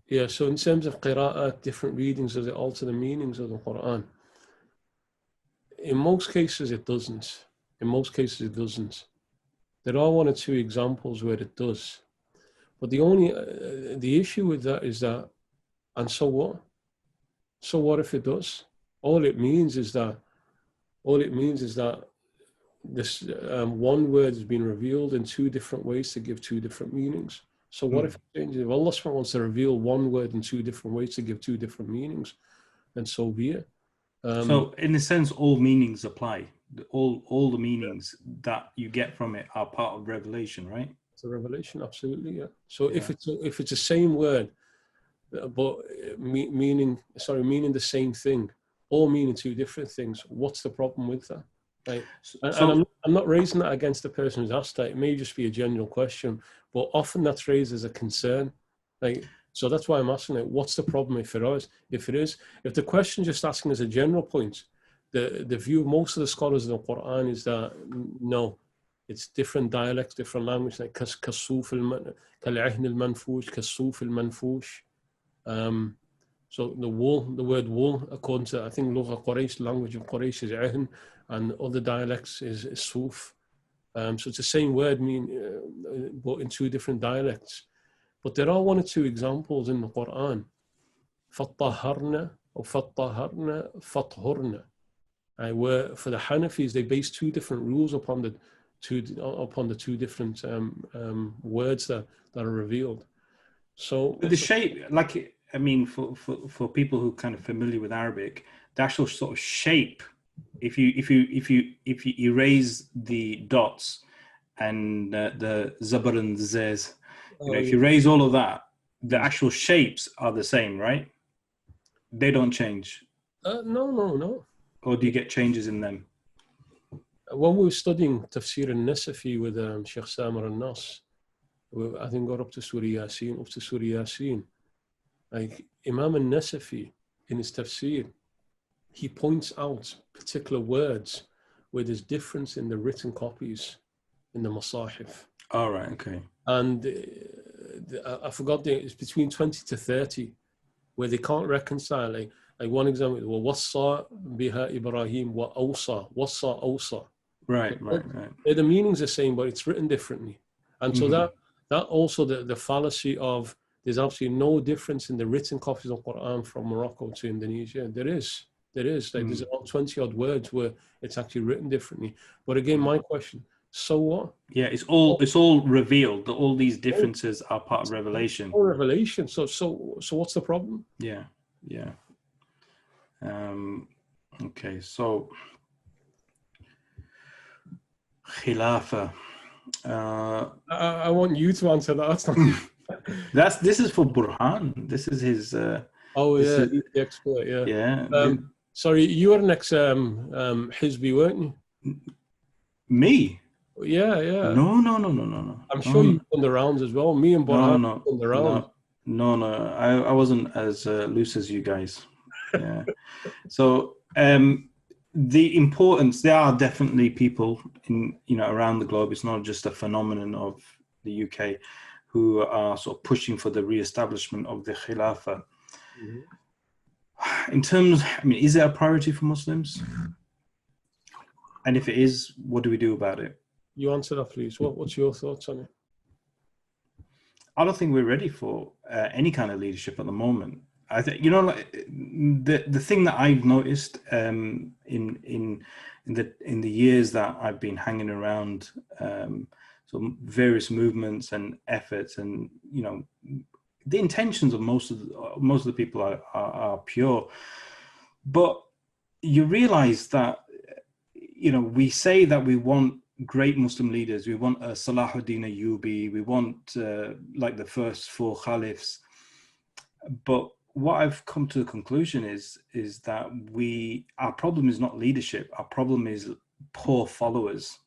Yeah, so in terms of qira'at, different readings, does it alter the meanings of the Quran? In most cases, it doesn't. There are one or two examples where it does. But the issue with that is that, and so what? So what if it does? All it means is that this one word has been revealed in two different ways to give two different meanings. So what if it changes? If Allah wants to reveal one word in two different ways to give two different meanings, then so be it. So in a sense, all meanings apply. All the meanings that you get from it are part of revelation, right? It's a revelation, absolutely, yeah. So if it's the same word, but meaning the same thing, or meaning two different things, what's the problem with that? Right. And I'm not raising that against the person who's asked that. It may just be a general question, but often that's raised as a concern. Like, so that's why I'm asking it. What's the problem if it is? If the question just asking as a general point, the view of most of the scholars in the Quran is that no, it's different dialects, different language, like kasuf al-ahn al-manfush, kasuf al-manfush. So the word wool, according to, I think, Lugha Quraysh, language of Quraysh is ahn, and other dialects is suf. So it's the same word, but in two different dialects. But there are one or two examples in the Quran. Fattaharna or fattaharna, fathurna. Where for the Hanafis, they base two different rules upon the two different words that are revealed. So the shape, like, I mean, for people who are kind of familiar with Arabic, the actual sort of shape, if you erase the dots and the zabar and the zez, if you erase all of that, the actual shapes are the same, right? They don't change. No. Or do you get changes in them? When we were studying Tafsir al-Nasafi with Shaykh Samar al-Nas, I think got up to Surah Yasin. Like Imam al-Nasafi, in his tafsir, he points out particular words where there's difference in the written copies in the Masahif. All right, okay. And I forgot, it's between 20 to 30 where they can't reconcile. Like one example, wassa biha Ibrahim wa awsa, wassa awsa. Right. The meaning's the same, but it's written differently. And so that also the fallacy of there's absolutely no difference in the written copies of Quran from Morocco to Indonesia. There is. Like there's about 20 odd words where it's actually written differently. But again, my question, so what? Yeah, it's all revealed. That all these differences are part of revelation. All revelation. So what's the problem? Yeah. Okay, so Khilafah. I want you to answer that. This is for Burhan. This is his. Oh yeah, the expert. Yeah. Yeah. Sorry, you were an ex Hizbi, weren't you? Me? Yeah. No. I'm sure you've done the rounds as well. Me and Burhan have done the rounds. No. I wasn't as loose as you guys. Yeah. So the importance, there are definitely people in around the globe. It's not just a phenomenon of the UK who are sort of pushing for the re-establishment of the Khilafah. In terms, is it a priority for Muslims? And if it is, what do we do about it? You answer that, please. What's your thoughts on it? I don't think we're ready for any kind of leadership at the moment. I think the thing that I've noticed in the years that I've been hanging around so various movements and efforts, and the intentions of most of the people are pure, but you realize that we say that we want great Muslim leaders, we want Salahuddin Ayyubi, we want like the first four caliphs, but what I've come to the conclusion is that our problem is not leadership, our problem is poor followers,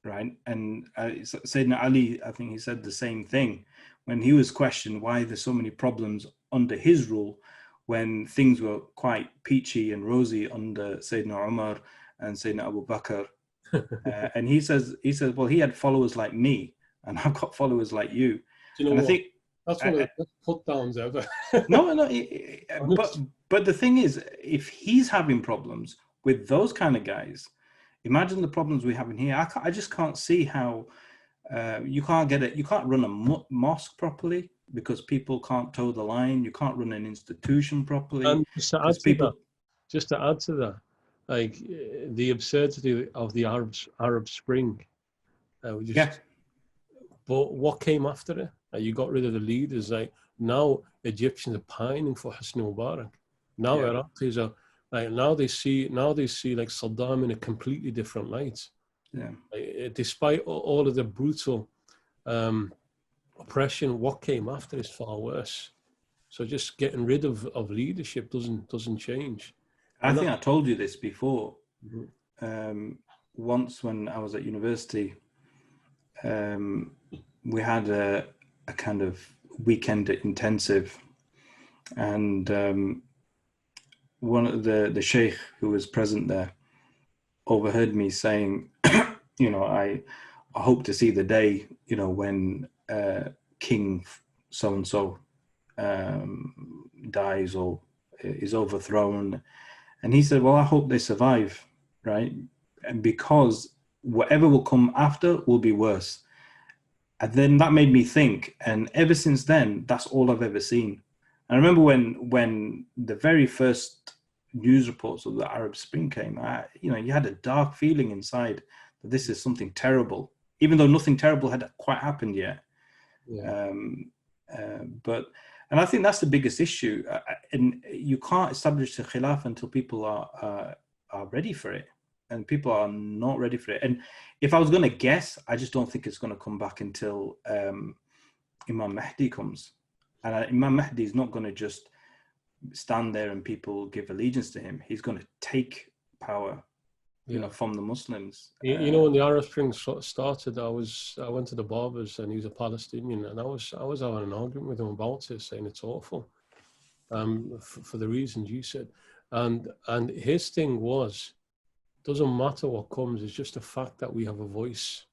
right? And Sayyidina Ali, I think he said the same thing when he was questioned why there's so many problems under his rule when things were quite peachy and rosy under Sayyidina Umar and Sayyidina Abu Bakr. And he says, well, he had followers like me, and I've got followers like you. Do you know what? I think that's one of the put downs ever. No. But the thing is, if he's having problems with those kind of guys, imagine the problems we have in here. I just can't see how you can't get it. You can't run a mosque properly because people can't toe the line. You can't run an institution properly. And just to add to that, like the absurdity of the Arab Spring. But what came after it? You got rid of the leaders. Like now, Egyptians are pining for Hosni Mubarak. Now Iraqis are now they see like Saddam in a completely different light. Yeah. Like, despite all of the brutal oppression, what came after is far worse. So just getting rid of leadership doesn't change. I think I told you this before. Once when I was at university, we had a kind of weekend intensive, and one of the sheikh who was present there overheard me saying, I hope to see the day, when King so and so dies or is overthrown. And he said, well, I hope they survive, right? And because whatever will come after will be worse. And then that made me think, and ever since then, that's all I've ever seen. I remember when the very first news reports of the Arab Spring came, you had a dark feeling inside that this is something terrible, even though nothing terrible had quite happened yet. Yeah. And I think that's the biggest issue. And you can't establish the Khilafah until people are ready for it. And people are not ready for it. And if I was going to guess, I just don't think it's going to come back until Imam Mahdi comes. And Imam Mahdi is not going to just stand there and people give allegiance to him. He's going to take power, from the Muslims. When the Arab Spring started, I went to the barbers, and he was a Palestinian, and I was having an argument with him about it, saying it's awful, for the reasons you said, and his thing was, doesn't matter what comes. It's just the fact that we have a voice,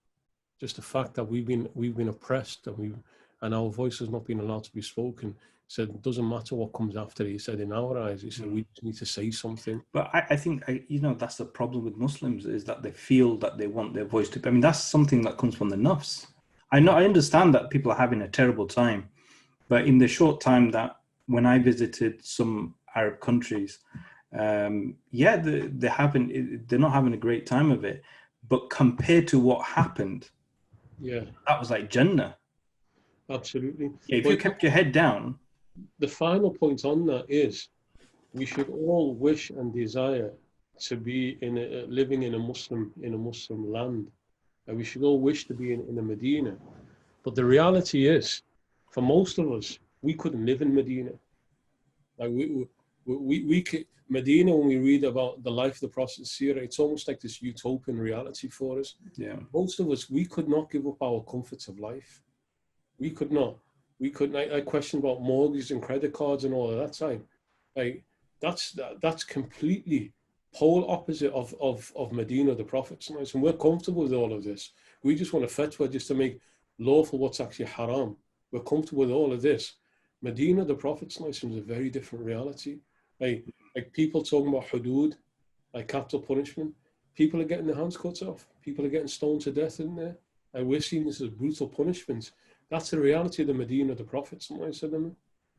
just the fact that we've been oppressed, and our voice has not been allowed to be spoken. He said it doesn't matter what comes after. He said in our eyes, he said we just need to say something. But I think that's the problem with Muslims, is that they feel that they want their voice to. I mean, that's something that comes from the nafs. I know, I understand that people are having a terrible time, but in the short time that when I visited some Arab countries, yeah, they're not having a great time of it. But compared to what happened, Yeah, that was like Jannah. absolutely. Yeah, if you But kept your head down, the final point on that is we should all wish and desire to be living in a Muslim land, and we should all wish to be in a Medina. But the reality is, for most of us, we couldn't live in Medina. Like we could, Medina, when we read about the life of the Prophet Sirah, it's almost like this utopian reality for us. yeah. Most of us, we could not give up our comforts of life. We could not. We couldn't. I question about mortgages and credit cards and all of that time. Like that's completely pole opposite of Medina, the Prophet. And we're comfortable with all of this. We just want a fatwa just to make lawful what's actually haram. We're comfortable with all of this. Medina, the Prophet is a very different reality. Like people talking about hudud, like capital punishment. People are getting their hands cut off. People are getting stoned to death in there. And we're seeing this as brutal punishments. That's the reality of the Medina of the Prophet.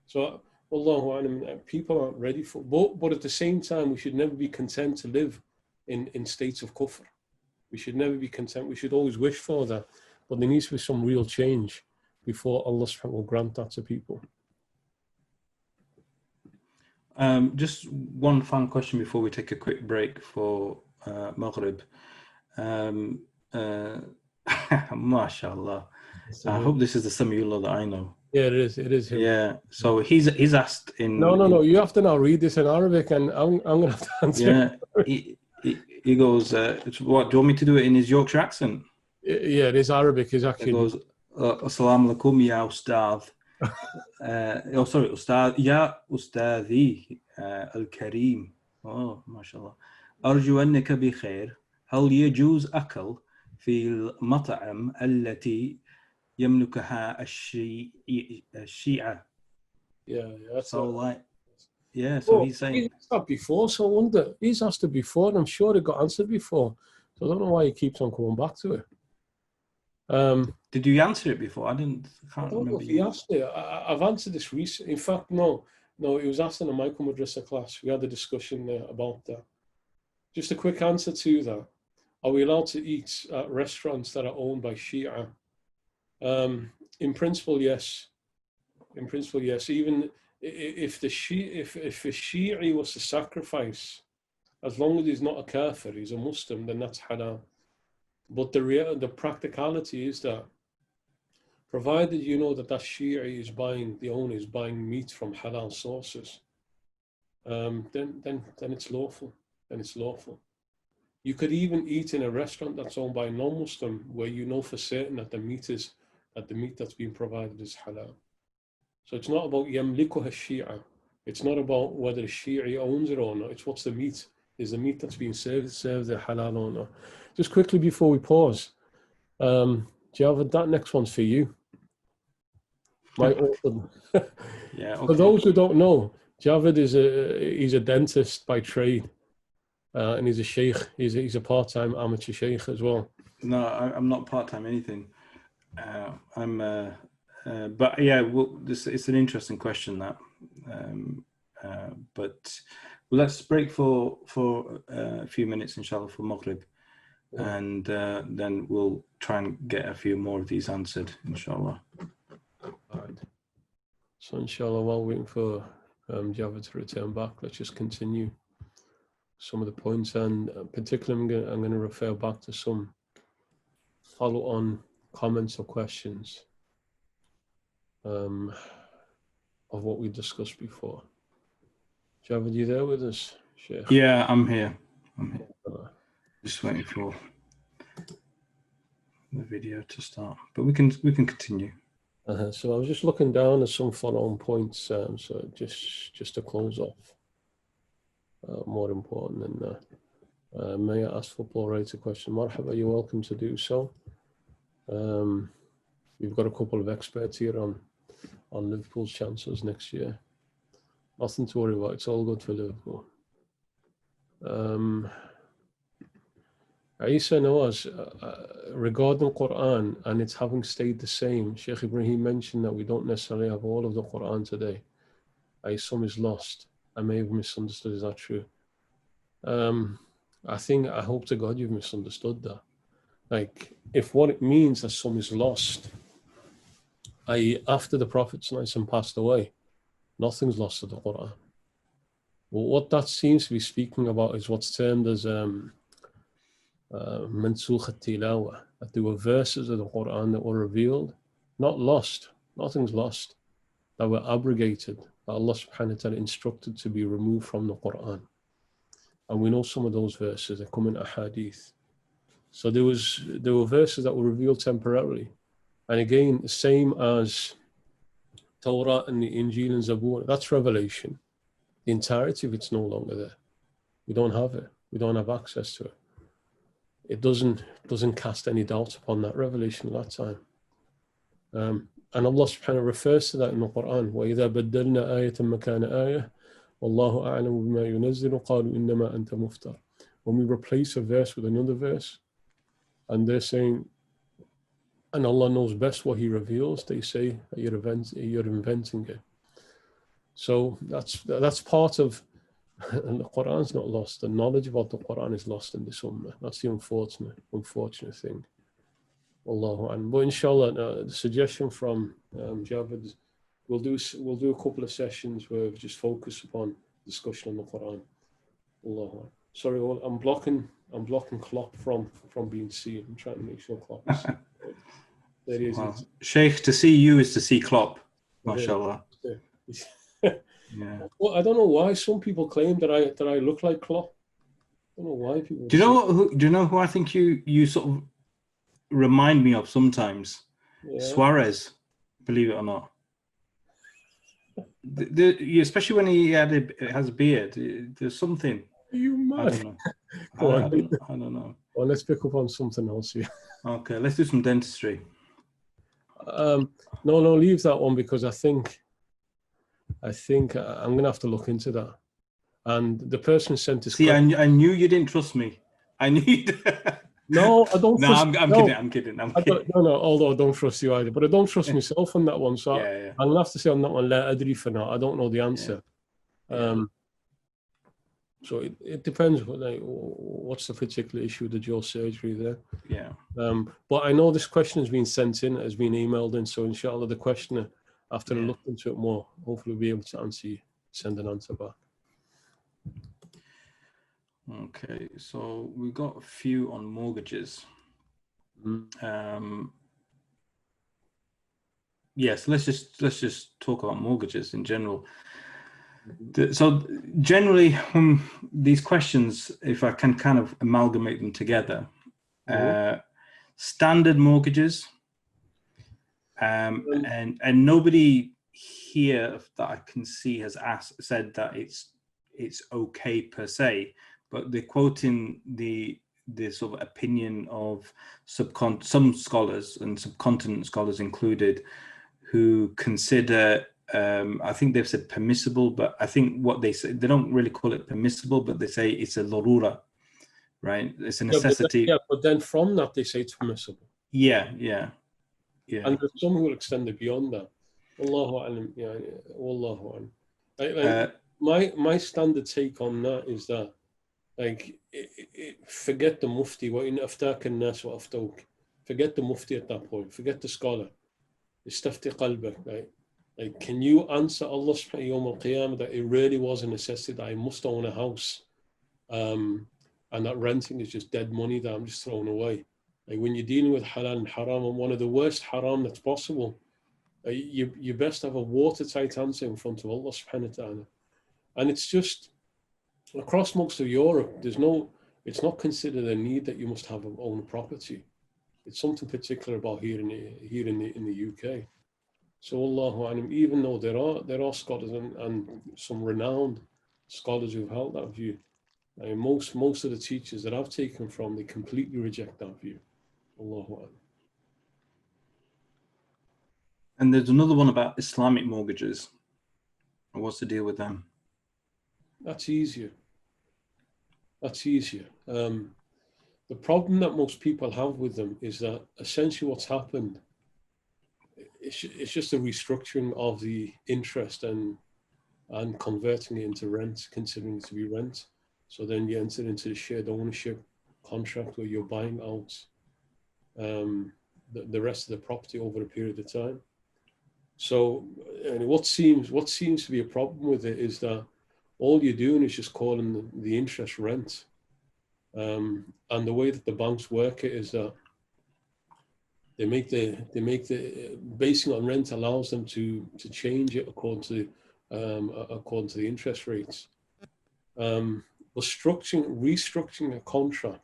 So, Allahu people aren't ready for, but at the same time, we should never be content to live in states of kufr. We should never be content. We should always wish for that. But there needs to be some real change before Allah will grant that to people. Just one final question before we take a quick break for Maghrib. MashaAllah. I hope this is the Samiullah that I know. Yeah, it is. It is him. Yeah. So he's asked in. No. You have to now read this in Arabic, and I'm going to have to answer. Yeah. He goes, what, do you want me to do it in his Yorkshire accent? Yeah, it is Arabic. Is actually. It goes, Assalamu alaikum ya ustad. Oh, sorry, ustad. Ya ustadi al-kareem. Oh, mashallah. أرجو أنك بخير. هل يجوز أكل في المطعم التي يملكها الشيعة? Yeah, that's so like, yeah. So he's saying he's asked that before. So I wonder, he's asked it before, and I'm sure it got answered before. So I don't know why he keeps on coming back to it. Did you answer it before? I can't I don't remember. know if he asked it. I've answered this recently. In fact, no, it was asked in a Michael Madrasa class. We had a discussion there about that. Just a quick answer to that. Are we allowed to eat at restaurants that are owned by Shia? In principle, yes. In principle, yes. Even if a Shi'i was to sacrifice, as long as he's not a kafir, he's a Muslim, then that's halal. But the practicality is that, provided you know that Shi'i is buying, the owner is buying meat from halal sources, then it's lawful. Then it's lawful. You could even eat in a restaurant that's owned by a non-Muslim, where you know for certain that the meat that's being provided is halal. So it's not about yamlikuha Shia. It's not about whether a Shi'i owns it or not. It's what's the meat. Is the meat that's being served the halal or not? Just quickly before we pause, Javed, that next one's for you. My Yeah. Okay. For those who don't know, Javed he's a dentist by trade, and he's a sheikh. He's a part-time amateur sheikh as well. No, I'm not part-time anything. But yeah, it's an interesting question that. But let's break for a few minutes, inshallah, for Maghrib, and then we'll try and get a few more of these answered, inshallah. All right. So inshallah, while waiting for Javed to return back, let's just continue some of the points, and particularly I'm going to refer back to some follow-on comments or questions of what we discussed before. Javed, you there with us, Sheikh? Yeah, I'm here. Just waiting for the video to start, but we can continue. So I was just looking down at some follow-on points. So just to close off, more important than that. May I ask football rights a question? Marhaba, you're welcome to do so. We've got a couple of experts here on Liverpool's chances next year. Nothing to worry about. It's all good for Liverpool. Isa knows regarding Quran and it's having stayed the same. Shaykh Ibrahim mentioned that we don't necessarily have all of the Quran today. Some is lost. I may have misunderstood. Is that true? I hope to God you've misunderstood that. Like, if what it means that some is lost, i.e., after the Prophet passed away, nothing's lost of the Quran. Well, what that seems to be speaking about is what's termed as mansukh al-tilawa, that there were verses of the Quran that were revealed, not lost, nothing's lost, that were abrogated, that Allah subhanahu wa ta'ala instructed to be removed from the Quran. And we know some of those verses that come in ahadith. So there were verses that were revealed temporarily. And again, the same as Torah and the Injil and Zabur, that's revelation. The entirety of it's no longer there. We don't have it. We don't have access to it. It doesn't cast any doubt upon that revelation at that time. And Allah subhanahu refers to that in the Quran. وَإِذَا بَدَّلْنَا آيَةً مَكَانَ آيَةً وَاللَّهُ أَعْلَمُ بِمَا يُنَزِّلُ قَالُوا إِنَّمَا أَنْتَ مُفْتَرٍ. When we replace a verse with another verse, and they're saying, and Allah knows best what He reveals, they say that you're inventing it. So that's part of, and the Quran's not lost. The knowledge about the Quran is lost in this ummah. That's the unfortunate thing. Wallahu a'lam. But inshallah, the suggestion from Javed, we'll do a couple of sessions where we just focus upon discussion on the Quran. Wallahu a'lam. Sorry, I'm blocking Klopp from being seen. I'm trying to make sure Klopp is seen. There he is. Wow. Shaykh, to see you is to see Klopp. MashaAllah. Yeah. Well, I don't know why some people claim that I look like Klopp. I don't know why people. Do you know who I think you sort of remind me of sometimes? Yeah. Suarez, believe it or not. Especially when he has a beard. There's something. Are you mad? I don't know. I don't know. Well, let's pick up on something else here. Okay, let's do some dentistry. No, leave that one because I think I'm going to have to look into that. And the person sent this. See, I knew you didn't trust me. I knew. No, I don't. No, I'm kidding. Although I don't trust you either, but I don't trust myself on that one. So I'm going to have to say I'm not on la adri for now. I don't know the answer. Yeah. So it depends. What's the particular issue with the jaw surgery there? Yeah. But I know this question has been sent in, has been emailed in. So inshallah, the questioner, after I look into it more, hopefully we'll be able to answer you, send an answer back. Okay, so we've got a few on mortgages. Yes, let's just talk about mortgages in general. So generally, these questions, if I can kind of amalgamate them together, standard mortgages, and nobody here that I can see has said that it's okay per se, but they're quoting the sort of opinion of some scholars and subcontinent scholars included, who consider. I think they've said permissible, but I think what they say, they don't really call it permissible, but they say it's a larura, right? It's a necessity. But then from that they say it's permissible. Yeah. And there's some who will extend it beyond that. Wallahu alam, wallahu alam. My standard take on that is that, like, forget the mufti. Forget the mufti at that point. Forget the scholar. Istafti qalbak, right? Like, can you answer Allah subhanahu wa ta'ala that it really was a necessity that I must own a house, and that renting is just dead money that I'm just throwing away? Like, when you're dealing with halal and haram, and one of the worst haram that's possible, you best have a watertight answer in front of Allah subhanahu wa ta'ala. And it's just across most of Europe, it's not considered a need that you must have own property. It's something particular about here in the UK. So Allahu alam, even though there are scholars and some renowned scholars who've held that view, most of the teachers that I've taken from, they completely reject that view. Allahu alam. And there's another one about Islamic mortgages. What's the deal with them? That's easier. the problem that most people have with them is that essentially what's happened, it's just a restructuring of the interest and converting it into rent, considering it to be rent. So then you enter into the shared ownership contract where you're buying out the rest of the property over a period of time. So, and what seems to be a problem with it is that all you're doing is just calling the interest rent. And the way that the banks work it is that they make the basing on rent allows them to change it according to the interest rates. But restructuring a contract,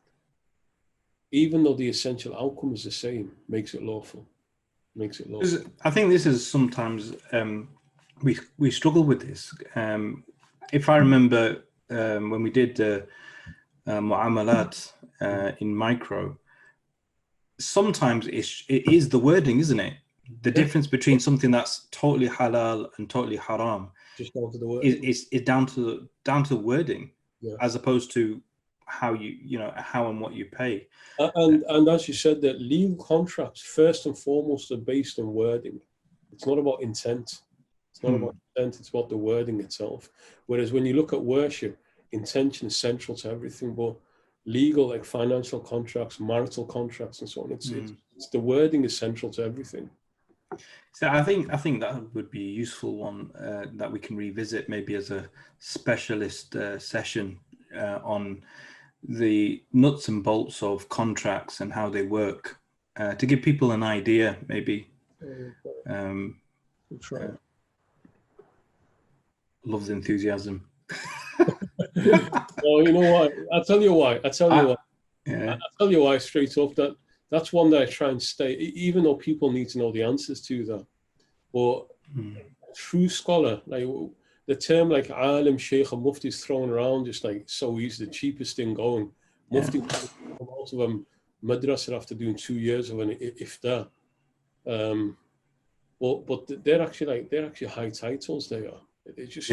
even though the essential outcome is the same, makes it lawful. I think this is sometimes we struggle with this. If I remember when we did mu'amalat in micro, sometimes it is the wording, isn't it? The difference between something that's totally halal and totally haram just down to the wording. is down to wording, as opposed to how how and what you pay. And as you said, that legal contracts first and foremost are based on wording. It's not about intent. It's not about intent. It's about the wording itself. Whereas when you look at worship, intention is central to everything. But legal, like financial contracts, marital contracts, and so on, it's the wording is central to everything. So I think that would be a useful one that we can revisit, maybe as a specialist session on the nuts and bolts of contracts and how they work, to give people an idea, maybe. Love the enthusiasm. Well, you know what? I'll tell you why. I'll tell you why straight up. That's one that I try and stay, even though people need to know the answers to that. But true scholar, like the term like alim, sheikh, and mufti is thrown around just like so easy, the cheapest thing going. Mufti come out of a madrasa after doing 2 years of an iftar. But they're actually high titles. They are. They just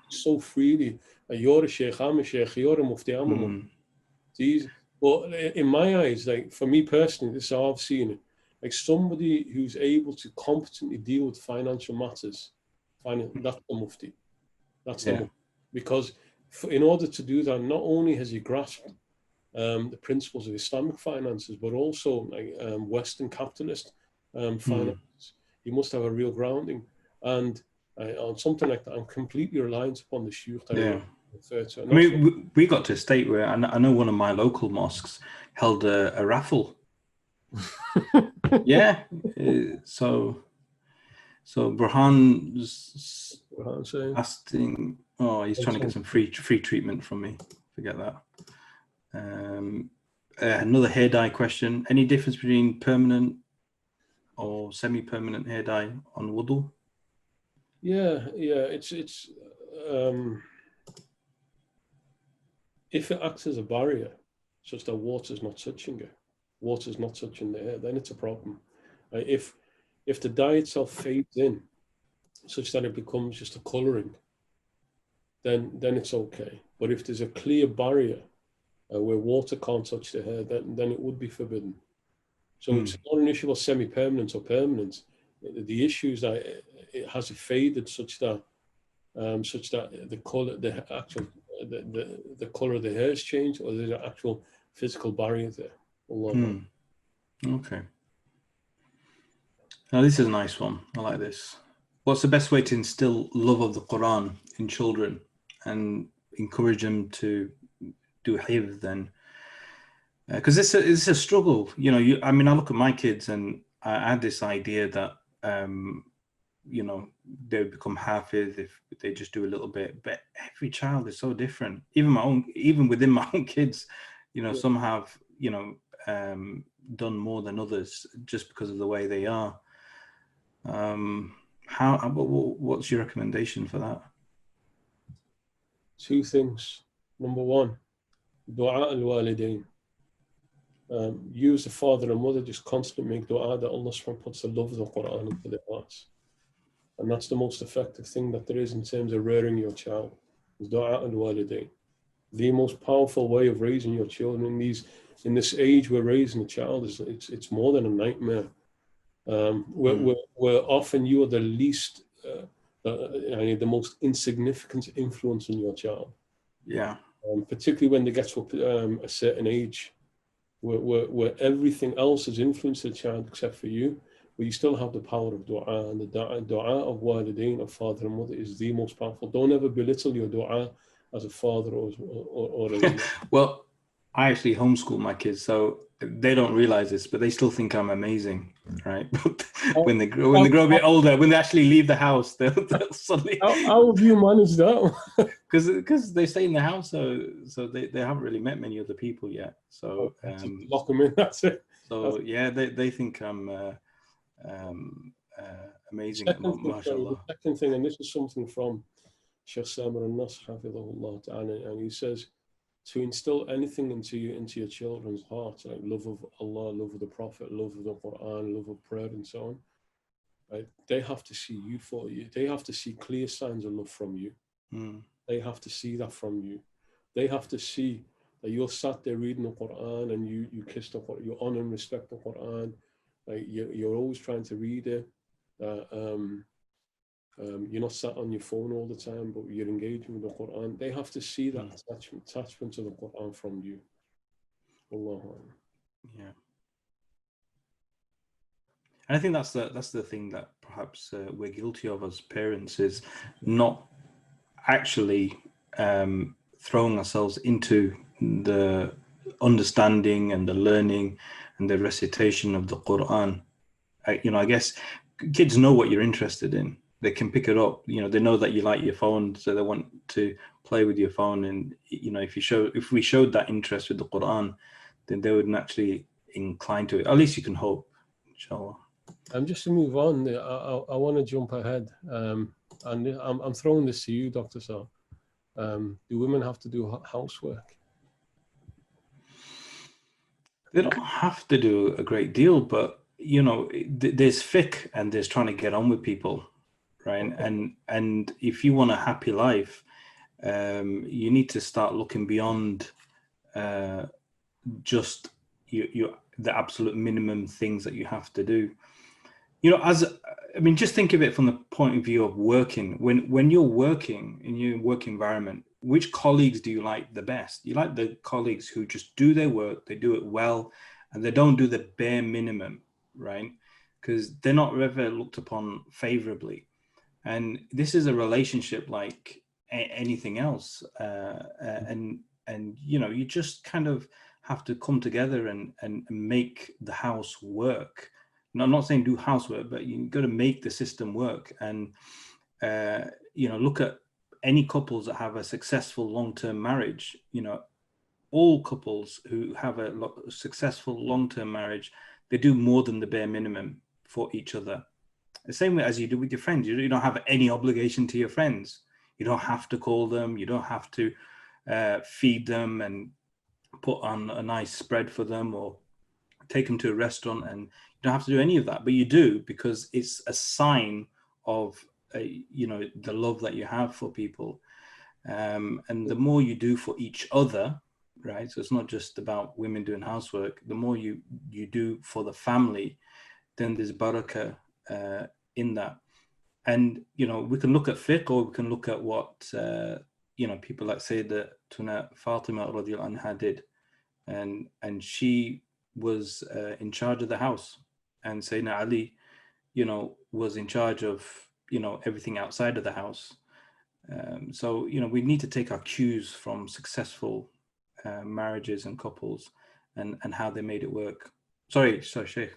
so freely. Like, you're a sheikh, I'm a sheikh. You're a mufti, I'm a mufti. But in my eyes, like for me personally, this is how I've seen it. Like somebody who's able to competently deal with financial matters, that's the mufti. That's the mufti. Because in order to do that, not only has he grasped the principles of Islamic finances, but also like Western capitalist finances, he must have a real grounding. And on something like that, I'm completely reliant upon the shiur that I refer to. I mean, we got to a state where I know one of my local mosques held a raffle. So Burhan's asking, he's trying to get some free treatment from me. Forget that. Another hair dye question. Any difference between permanent or semi-permanent hair dye on wudu? It's if it acts as a barrier, such that water's not touching it, water's not touching the hair, then it's a problem. If the dye itself fades in, such that it becomes just a colouring, then it's okay. But if there's a clear barrier where water can't touch the hair, then it would be forbidden. So it's not an issue of semi-permanent or permanent. The issue is that it has faded such that the color, the color of the hair has changed, or there's an actual physical barrier there. Okay. Now this is a nice one. I like this. What's the best way to instill love of the Quran in children and encourage them to do hifz then? Because it's a struggle. I mean, I look at my kids and I had this idea that they would become hafiz if they just do a little bit. But every child is so different. Even within my own kids, some have done more than others just because of the way they are. What's your recommendation for that? 2 things. Number 1, dua al-walidain. You as a father and mother just constantly make dua that Allah subhanahu puts the love of the Quran into their hearts. And that's the most effective thing that there is in terms of rearing your child, is dua al-walidain. the most powerful way of raising your children in this age we're raising a child is it's more than a nightmare. We're often you are the least, the most insignificant influence on your child. Yeah. Particularly when they get to a certain age, where everything else has influenced the child except for you, but you still have the power of dua, and the dua of walidain, of father and mother, is the most powerful. Don't ever belittle your dua as a father or as a mother. Well, I actually homeschool my kids, so they don't realize this, but they still think I'm amazing, right? But when they grow a bit older, when they actually leave the house, they'll suddenly. How have you managed that? Because they stay in the house, so they haven't really met many other people yet. So lock them in. That's it. So yeah, they think I'm amazing. The second thing, and this is something from Shaykh Haroon, and he says, to instill anything into your children's hearts, like love of Allah, love of the Prophet, love of the Quran, love of prayer, and so on, right? They have to see you for you. They have to see clear signs of love from you. They have to see that from you. They have to see that you're sat there reading the Quran and you kiss the Quran, you honor and respect the Quran. Like you're always trying to read it. You're not sat on your phone all the time, but you're engaging with the Quran. They have to see that attachment to the Quran from you. Allahu Akbar. Yeah. And I think that's the thing that perhaps we're guilty of as parents, is not actually throwing ourselves into the understanding and the learning and the recitation of the Quran. I guess kids know what you're interested in. They can pick it up. They know that you like your phone, so they want to play with your phone. And if we showed that interest with the Quran, then they would naturally incline to it. At least you can hope, inshallah. Just to move on, I want to jump ahead, and I'm throwing this to you, Dr. Sal. Do women have to do housework? They don't have to do a great deal, but there's fiqh and there's trying to get on with people, right? And if you want a happy life, you need to start looking beyond just the absolute minimum things that you have to do. Just think of it from the point of view of working. When you're working in your work environment, which colleagues do you like the best? You like the colleagues who just do their work, they do it well, and they don't do the bare minimum, right? Because they're not ever looked upon favorably. And this is a relationship like anything else. And you just kind of have to come together and make the house work. I'm not saying do housework, but you got to make the system work. And look at any couples that have a successful long-term marriage. All couples who have a successful long-term marriage, they do more than the bare minimum for each other. The same way as you do with your friends. You don't have any obligation to your friends. You don't have to call them. You don't have to feed them and put on a nice spread for them or take them to a restaurant, and you don't have to do any of that, but you do because it's a sign of the love that you have for people, and the more you do for each other, right? So it's not just about women doing housework. The more you do for the family, then there's barakah in that. And we can look at fiqh, or we can look at what people like Sayyidatuna Tuna Fatima radiallahu anha did, and she was in charge of the house, and Sayyidina Ali, was in charge of, everything outside of the house. So, we need to take our cues from successful marriages and couples and how they made it work. Sorry, Shaykh.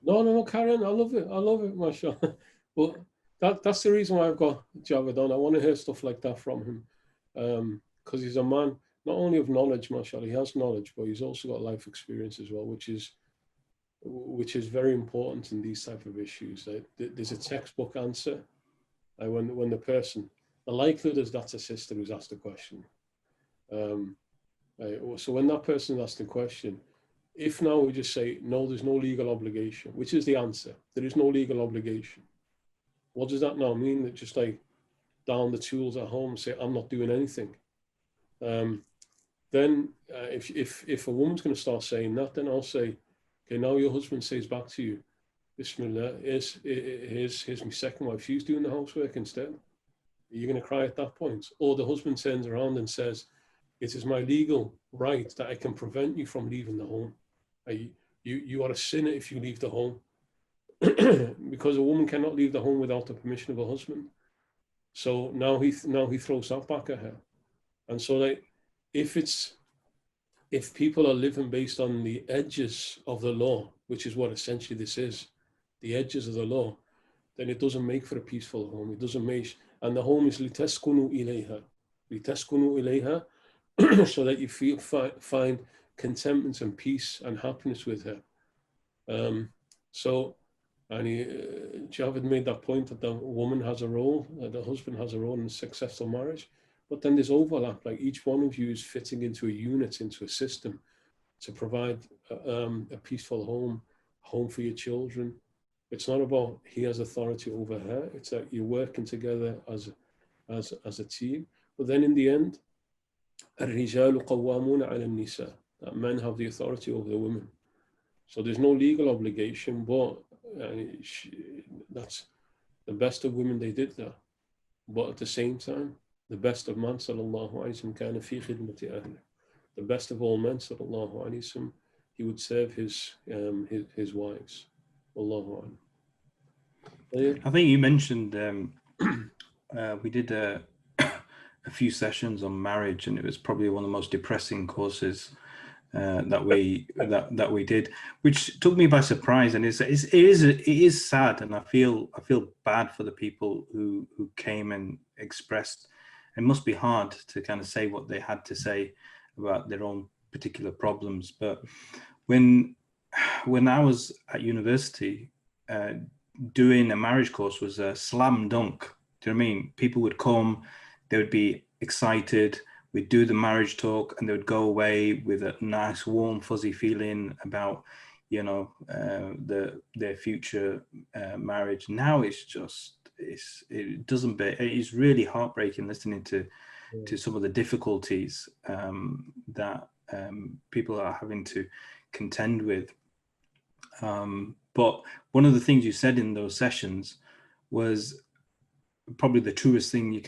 No, Karen, I love it, mashallah. Well, that's the reason why I've got Javed. I want to hear stuff like that from him, because he's a man not only of knowledge, mashallah, he has knowledge, but he's also got life experience as well, which is very important in these type of issues. There's a textbook answer. When the likelihood is that's a sister who's asked the question. So when that person asked the question, if now we just say, no, there's no legal obligation, which is the answer, there is no legal obligation. What does that now mean? That just like down the tools at home, say, I'm not doing anything. then if a woman's going to start saying that, then I'll say, okay, now your husband says back to you, Bismillah, here's my second wife. She's doing the housework instead. Are you going to cry at that point? Or the husband turns around and says, it is my legal right that I can prevent you from leaving the home. You are a sinner if you leave the home. Because a woman cannot leave the home without the permission of her husband. So now he throws that back at her. And so like, if people are living based on the edges of the law, which is what essentially this is, the edges of the law, then it doesn't make for a peaceful home. It doesn't make, and the home is litaskunu ilayha, so that you find contentment and peace and happiness with her. And Javed made that point that the woman has a role, the husband has a role in a successful marriage, but then there's overlap. Like each one of you is fitting into a unit, into a system, to provide a peaceful home for your children. It's not about he has authority over her. It's that you're working together as a team. But then in the end, الرجال قوامون على النساء, that men have the authority over the women. So there's no legal obligation, but that's the best of women, they did that. But at the same time, the best of man, sallallahu alayhi wa sallam, kana fi khidmati ahli. The best of all men, sallallahu alayhi wa sallam, he would serve his wives. Wallahu alayhi. I think you mentioned we did a few sessions on marriage, and it was probably one of the most depressing courses that we did, which took me by surprise. And it is sad, and I feel bad for the people who came and expressed. It must be hard to kind of say what they had to say about their own particular problems. But when I was at university, doing a marriage course was a slam dunk. Do you know what I mean? People would come, they would be excited. We'd do the marriage talk, and they would go away with a nice, warm, fuzzy feeling about, their future marriage. Now it's really heartbreaking listening to some of the difficulties that people are having to contend with. But one of the things you said in those sessions was probably the truest thing you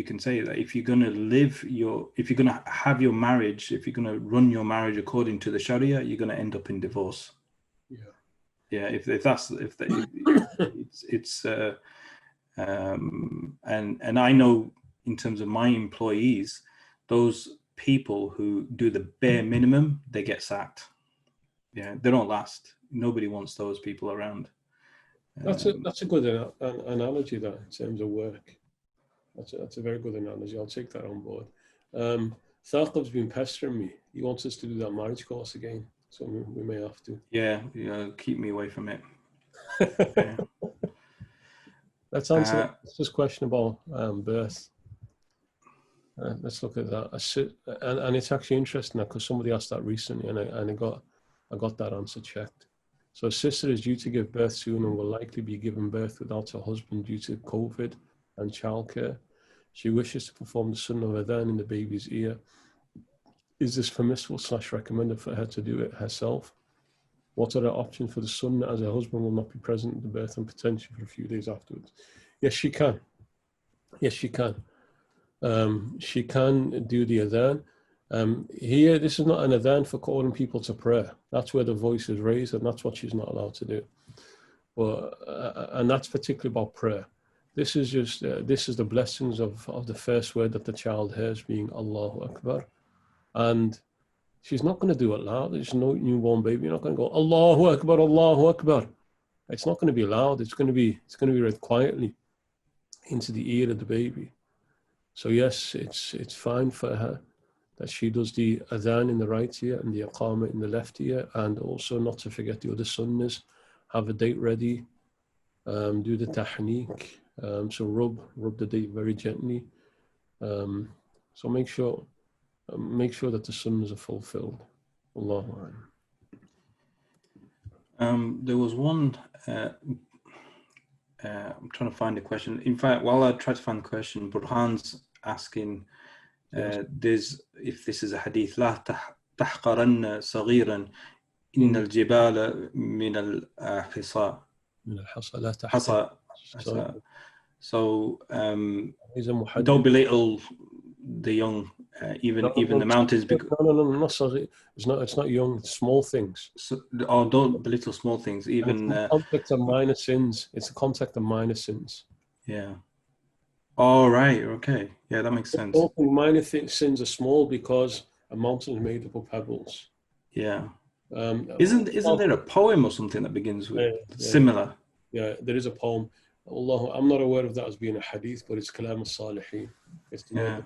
can say, that if you're going to have your marriage, if you're going to run your marriage according to the Sharia, you're going to end up in divorce. Yeah. And I know in terms of my employees, those people who do the bare minimum, they get sacked. Yeah, they don't last. Nobody wants those people around. That's a good analogy, that in terms of work. That's a very good analogy. I'll take that on board. Thaqib's been pestering me. He wants us to do that marriage course again, so we may have to. Yeah, keep me away from it. Yeah. Let's answer this question about birth. Let's look at that. And it's actually interesting because somebody asked that recently, and I got that answer checked. So a sister is due to give birth soon and will likely be given birth without her husband due to COVID and childcare. She wishes to perform the sunnah of adhan in the baby's ear. Is this permissible / recommended for her to do it herself? What are the options for the sunnah, as her husband will not be present at the birth and potentially for a few days afterwards? Yes, she can. Yes, she can. She can do the adhan. Here, this is not an adhan for calling people to prayer. That's where the voice is raised, and that's what she's not allowed to do. And that's particularly about prayer. This is just this is the blessings of the first word that the child hears, being Allahu Akbar. And she's not going to do it loud. There's no newborn baby. You're not going to go Allahu Akbar, Allahu Akbar. It's not going to be loud. It's going to be read quietly into the ear of the baby. So yes, it's fine for her that she does the adhan in the right ear and the iqamah in the left ear, and also not to forget the other sunnahs. Have a date ready, do the tahniq, so rub the date very gently. So make sure that the sunnahs are fulfilled. Allahu A'lam. There was one. I'm trying to find a question. In fact, while I try to find the question, Burhan's asking Yes. There's, if this is a hadith, لا تحقرن صغيرا إن Mm. الجبال من الحصى. من الحصى لا تحقر. حصى. So So he's a don't muhaddith. belittle the young, No, even no, the mountains. no, not صغير. It's not young. It's small things. So, or don't belittle small things. And it's Even in the context of minor sins. It's the context of minor sins. yeah. All right. Okay. Yeah, that makes sense. Minor sins are small because a mountain is made up of pebbles. Yeah. Isn't there a poem or something that begins with similar? Yeah, there is a poem. Allah, I'm not aware of that as being a hadith, but it's Kalam al-Salihin. It's the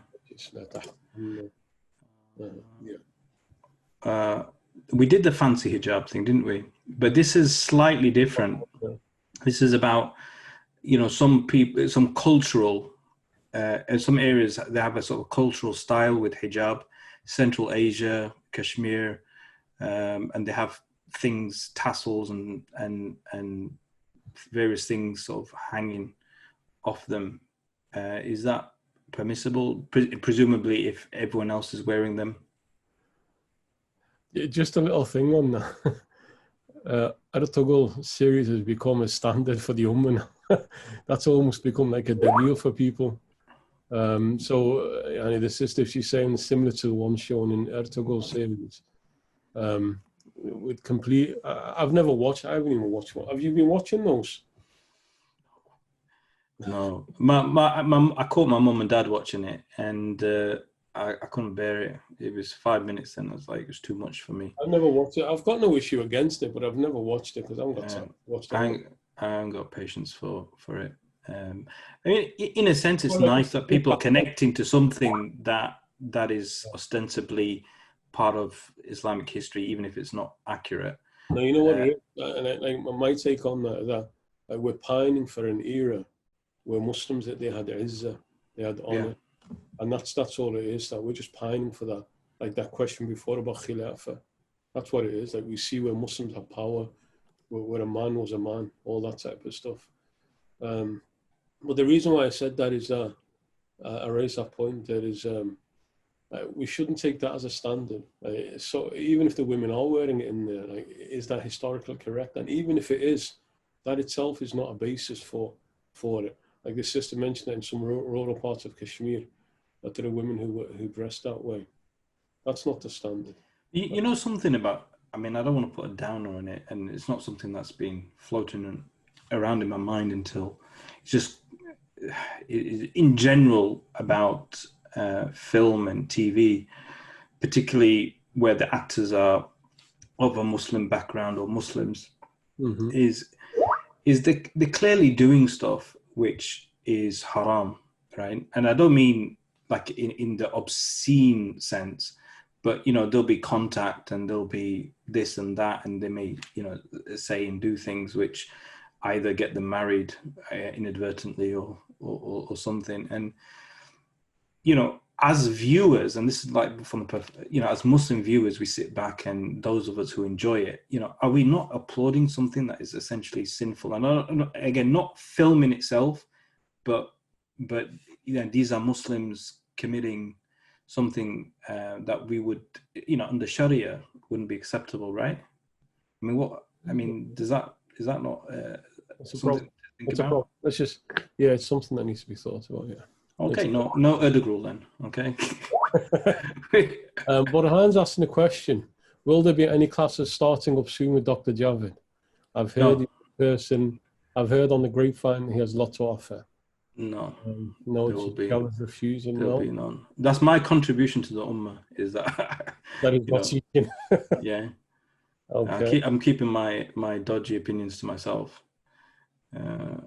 Yeah. We did the fancy hijab thing, didn't we? But this is slightly different. This is about, some people, some cultural, in some areas they have a sort of cultural style with hijab, Central Asia, Kashmir, and they have things, tassels and various things sort of hanging off them. Is that permissible? Presumably, if everyone else is wearing them. Just a little thing on that. Ertugrul series has become a standard for the Ummah. That's almost become like a deal for people. So the sister, she's saying similar to the one shown in Ertugrul series. With complete, I've never watched. I haven't even watched one. Have you been watching those? No, I caught my mum and dad watching it, and I couldn't bear it. It was 5 minutes, and I was like, it was too much for me. I've never watched it. I've got no issue against it, but I've never watched it because I haven't got time to watch it. I haven't got patience for it. I mean, in a sense, it's nice that people are connecting to something that is ostensibly part of Islamic history, even if it's not accurate. No, you know what it is, and my take on that is that we're pining for an era where Muslims, that they had izzah, they had honor, and that's all it is. That we're just pining for that. Like that question before about Khilafah, that's what it is. Like we see where Muslims have power, where a man was a man, all that type of stuff. But the reason why I said that is that I raised that point. There is we shouldn't take that as a standard. So even if the women are wearing it in there, like, is that historically correct? And even if it is, that itself is not a basis for it. Like the sister mentioned that in some rural parts of Kashmir, that there are women who dress that way. That's not the standard. You know something about, I mean, I don't want to put a downer on it, and it's not something that's been floating around in my mind until it's just in general about film and TV, particularly where the actors are of a Muslim background or Muslims, is they're clearly doing stuff which is haram, right? And I don't mean like in the obscene sense, but there'll be contact and there'll be this and that, and they may say and do things which either get them married inadvertently or something. And as viewers, and this is like from the as Muslim viewers, we sit back, and those of us who enjoy it, are we not applauding something that is essentially sinful? And again, not film in itself, but these are Muslims committing something that we would, under Sharia wouldn't be acceptable, right? I mean, is that not something to think about? It's just, it's something that needs to be thought about. Yeah. Okay, no Ertugrul then. Okay. But Han's asking a question: will there be any classes starting up soon with Dr. Javed? I've heard I've heard on the grapevine he has a lot to offer. No, Javed's refusing. There'll be none. That's my contribution to the Ummah. Is that that is not teaching. Yeah. Okay. I'm keeping my dodgy opinions to myself.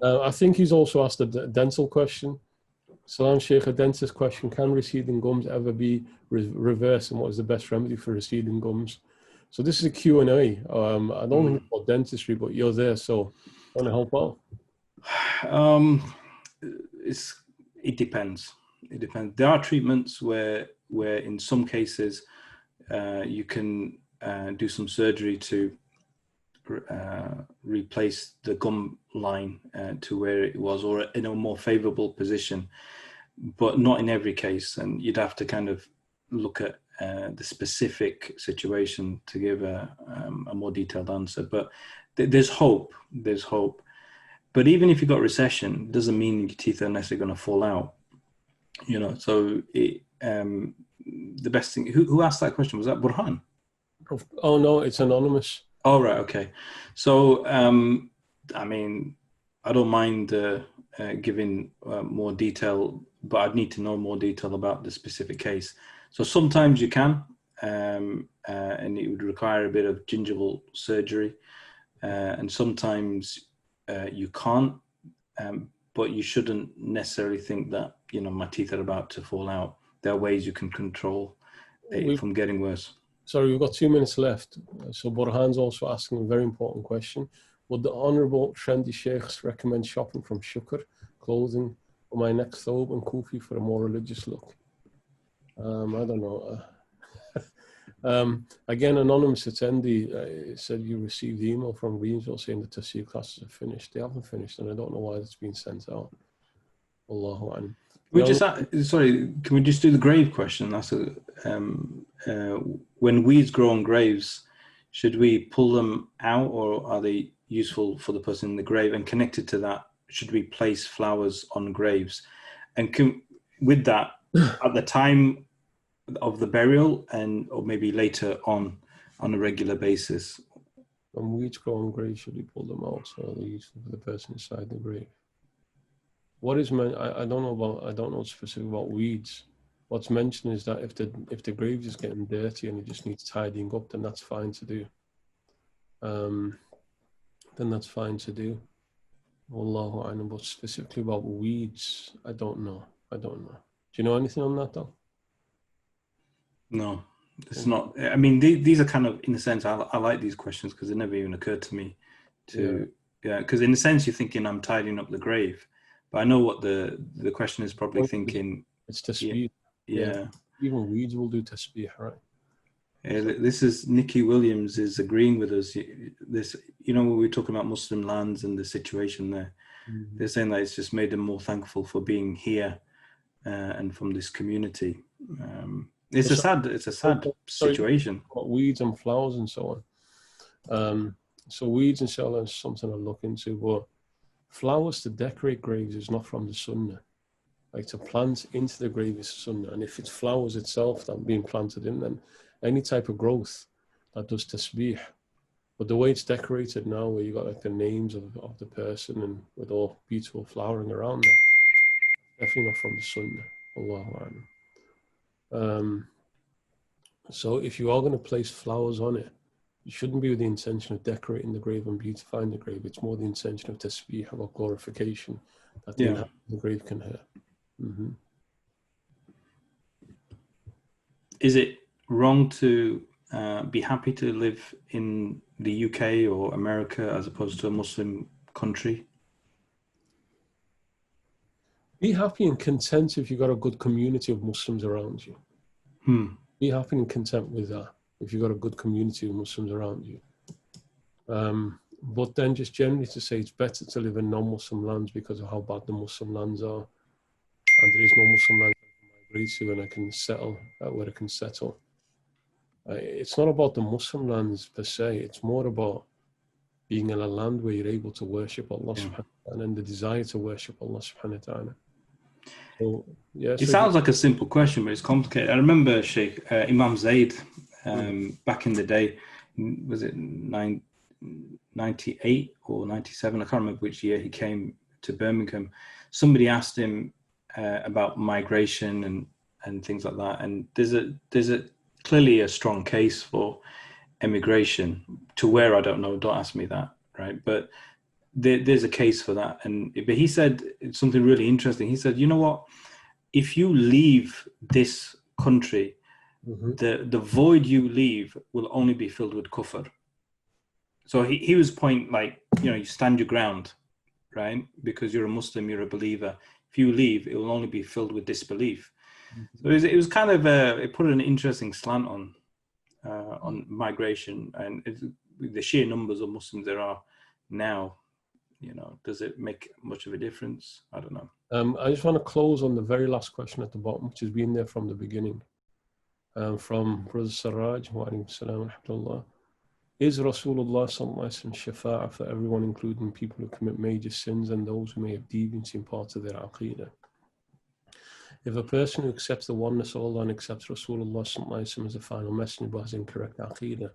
I think he's also asked a dental question. Salam Sheikh, a dentist question: can receding gums ever be reversed, and what is the best remedy for receding gums? So this is a Q&A. I don't think it's about dentistry, but you're there, so want to help out? It depends. It depends. There are treatments where in some cases you can do some surgery to replace the gum line to where it was, or in a more favorable position. but not in every case. And you'd have to kind of look at the specific situation to give a more detailed answer. But there's hope. There's hope. But even if you've got recession, it doesn't mean your teeth are necessarily going to fall out. You know, so the best thing. Who asked that question? Was that Burhan? Oh no, it's anonymous. Oh right, okay. So I mean, I don't mind giving more detail, but I'd need to know more detail about the specific case. So sometimes you can, and it would require a bit of gingival surgery, and sometimes you can't. But you shouldn't necessarily think that, you know, my teeth are about to fall out. There are ways you can control it from getting worse. Sorry, we've got 2 minutes left. So Burhan's also asking a very important question. Would the Honourable Trendy Sheikhs recommend shopping from Shukr clothing for my next thobe and kufi for a more religious look? I don't know. Again, anonymous attendee said you received the email from Greensville saying the tafsir classes are finished. They haven't finished, and I don't know why it's been sent out. Allahu A'lam. Can we just do the grave question? That's when weeds grow on graves, should we pull them out, or are they useful for the person in the grave? And connected to that, should we place flowers on graves? And with that, at the time of the burial, or maybe later on a regular basis? When weeds grow on graves, should we pull them out, so they're useful for the person inside the grave? What is meant? I don't know specific about weeds. What's mentioned is that if the grave is getting dirty and it just needs tidying up, then that's fine to do. Wallahu a'lam. But specifically about weeds, I don't know. Do you know anything on that though? No, it's not. I mean, these are kind of, in a sense, I like these questions because it never even occurred to me to, because in a sense you're thinking I'm tidying up the grave. But I know what the question is probably thinking. It's tasbih. Yeah. Even weeds will do tasbih, right? Yeah, this is Nikki Williams is agreeing with us. This, you know, when we're talking about Muslim lands and the situation there, they're saying that it's just made them more thankful for being here and from this community. It's a sad situation. Weeds and flowers and so on. So weeds, inshallah, is something I'll look into, but flowers to decorate graves is not from the Sunnah. Like to plant into the grave is Sunnah. And if it's flowers itself that are being planted in, then any type of growth that does tasbih. But the way it's decorated now, where you got like the names of the person and with all beautiful flowering around that, definitely not from the Sunnah. Allahu A'lam. So if you are going to place flowers on it, it shouldn't be with the intention of decorating the grave and beautifying the grave. It's more the intention of tasbih, or glorification, that the grave can hear. Is it wrong to be happy to live in the UK or America as opposed to a Muslim country? Be happy and content if you've got a good community of Muslims around you. Be happy and content with that if you've got a good community of Muslims around you. But then just generally to say it's better to live in non-Muslim lands because of how bad the Muslim lands are. And there is no Muslim land I can migrate to and I can settle where I can settle. It's not about the Muslim lands per se. It's more about being in a land where you're able to worship Allah subhanahu wa ta'ala and the desire to worship Allah subhanahu wa ta'ala. So, it sounds like a simple question, but it's complicated. I remember Sheikh Imam Zaid back in the day, was it 98 or 97? I can't remember which year he came to Birmingham. Somebody asked him about migration and things like that. And there's clearly a strong case for emigration to where, I don't know, don't ask me that, right? But there's a case for that. But he said something really interesting. He said, you know what, if you leave this country, the void you leave will only be filled with kufr. So he was point like, you know, you stand your ground, right? Because you're a Muslim, you're a believer. If you leave, it will only be filled with disbelief. So it was kind of it put an interesting slant on migration, and the sheer numbers of Muslims there are now. Does it make much of a difference? I don't know. I just want to close on the very last question at the bottom, which has been there from the beginning. From Brother Saraj, wa alaykum salam wa rahmatullah. Is Rasulullah sallallahu alaihi wasallam shafa'a for everyone, including people who commit major sins and those who may have deviance in parts of their aqidah? If a person who accepts the oneness of Allah and accepts Rasulullah sallallahu alaihi wasallam as the final messenger but has incorrect aqidah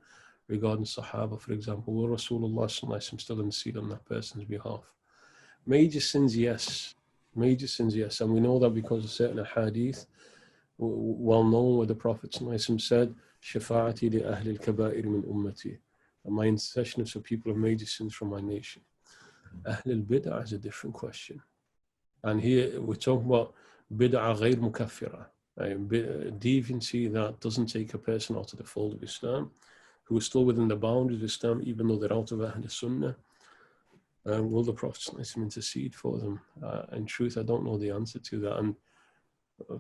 regarding Sahaba, for example, will Rasulullah sallallahu alaihi wasallam still intercede on that person's behalf? Major sins, yes. Major sins, yes. And we know that because of certain hadith, well known, where the Prophet sallallahu alaihi wasallam said, Shafa'ati li ahli al-kaba'ir min ummati. And my intercession is for people of major sins from my nation. Ahl al-bid'ah is a different question. And here we're talking about bid'ah ghayr mukaffira, deviancy that doesn't take a person out of the fold of Islam, who is still within the boundaries of Islam, even though they're out of Ahl Sunnah. Will the Prophet intercede for them? In truth, I don't know the answer to that. And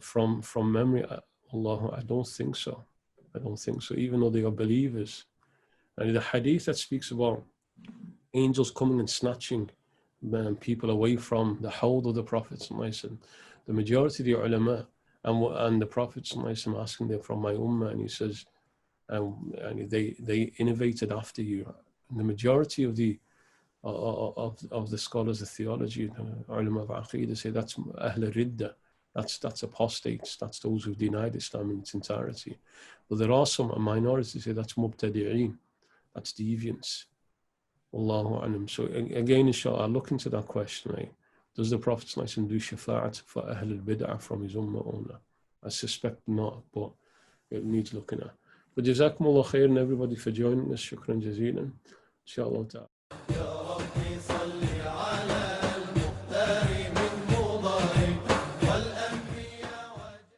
from memory, Allah, I don't think so. I don't think so, even though they are believers. And the hadith that speaks about angels coming and snatching people away from the hold of the Prophet, the majority of the ulama and the Prophet asking them from my ummah, and he says, and they innovated after you. And the majority of the scholars of theology, the ulama of aqidah, say that's ahl ridda, that's apostates, that's those who denied Islam in its entirety. But there are some minorities who say that's mubtadi'een, that's deviance. Wallahu alam. So again, inshallah, look into that question. Right? Does the Prophet do shafa'at for ahl al-bid'ah from his ummah or not? I suspect not, but it needs looking at. But jazakumullah khairan everybody for joining us. Shukran jazeelan. Inshallah ta'ala.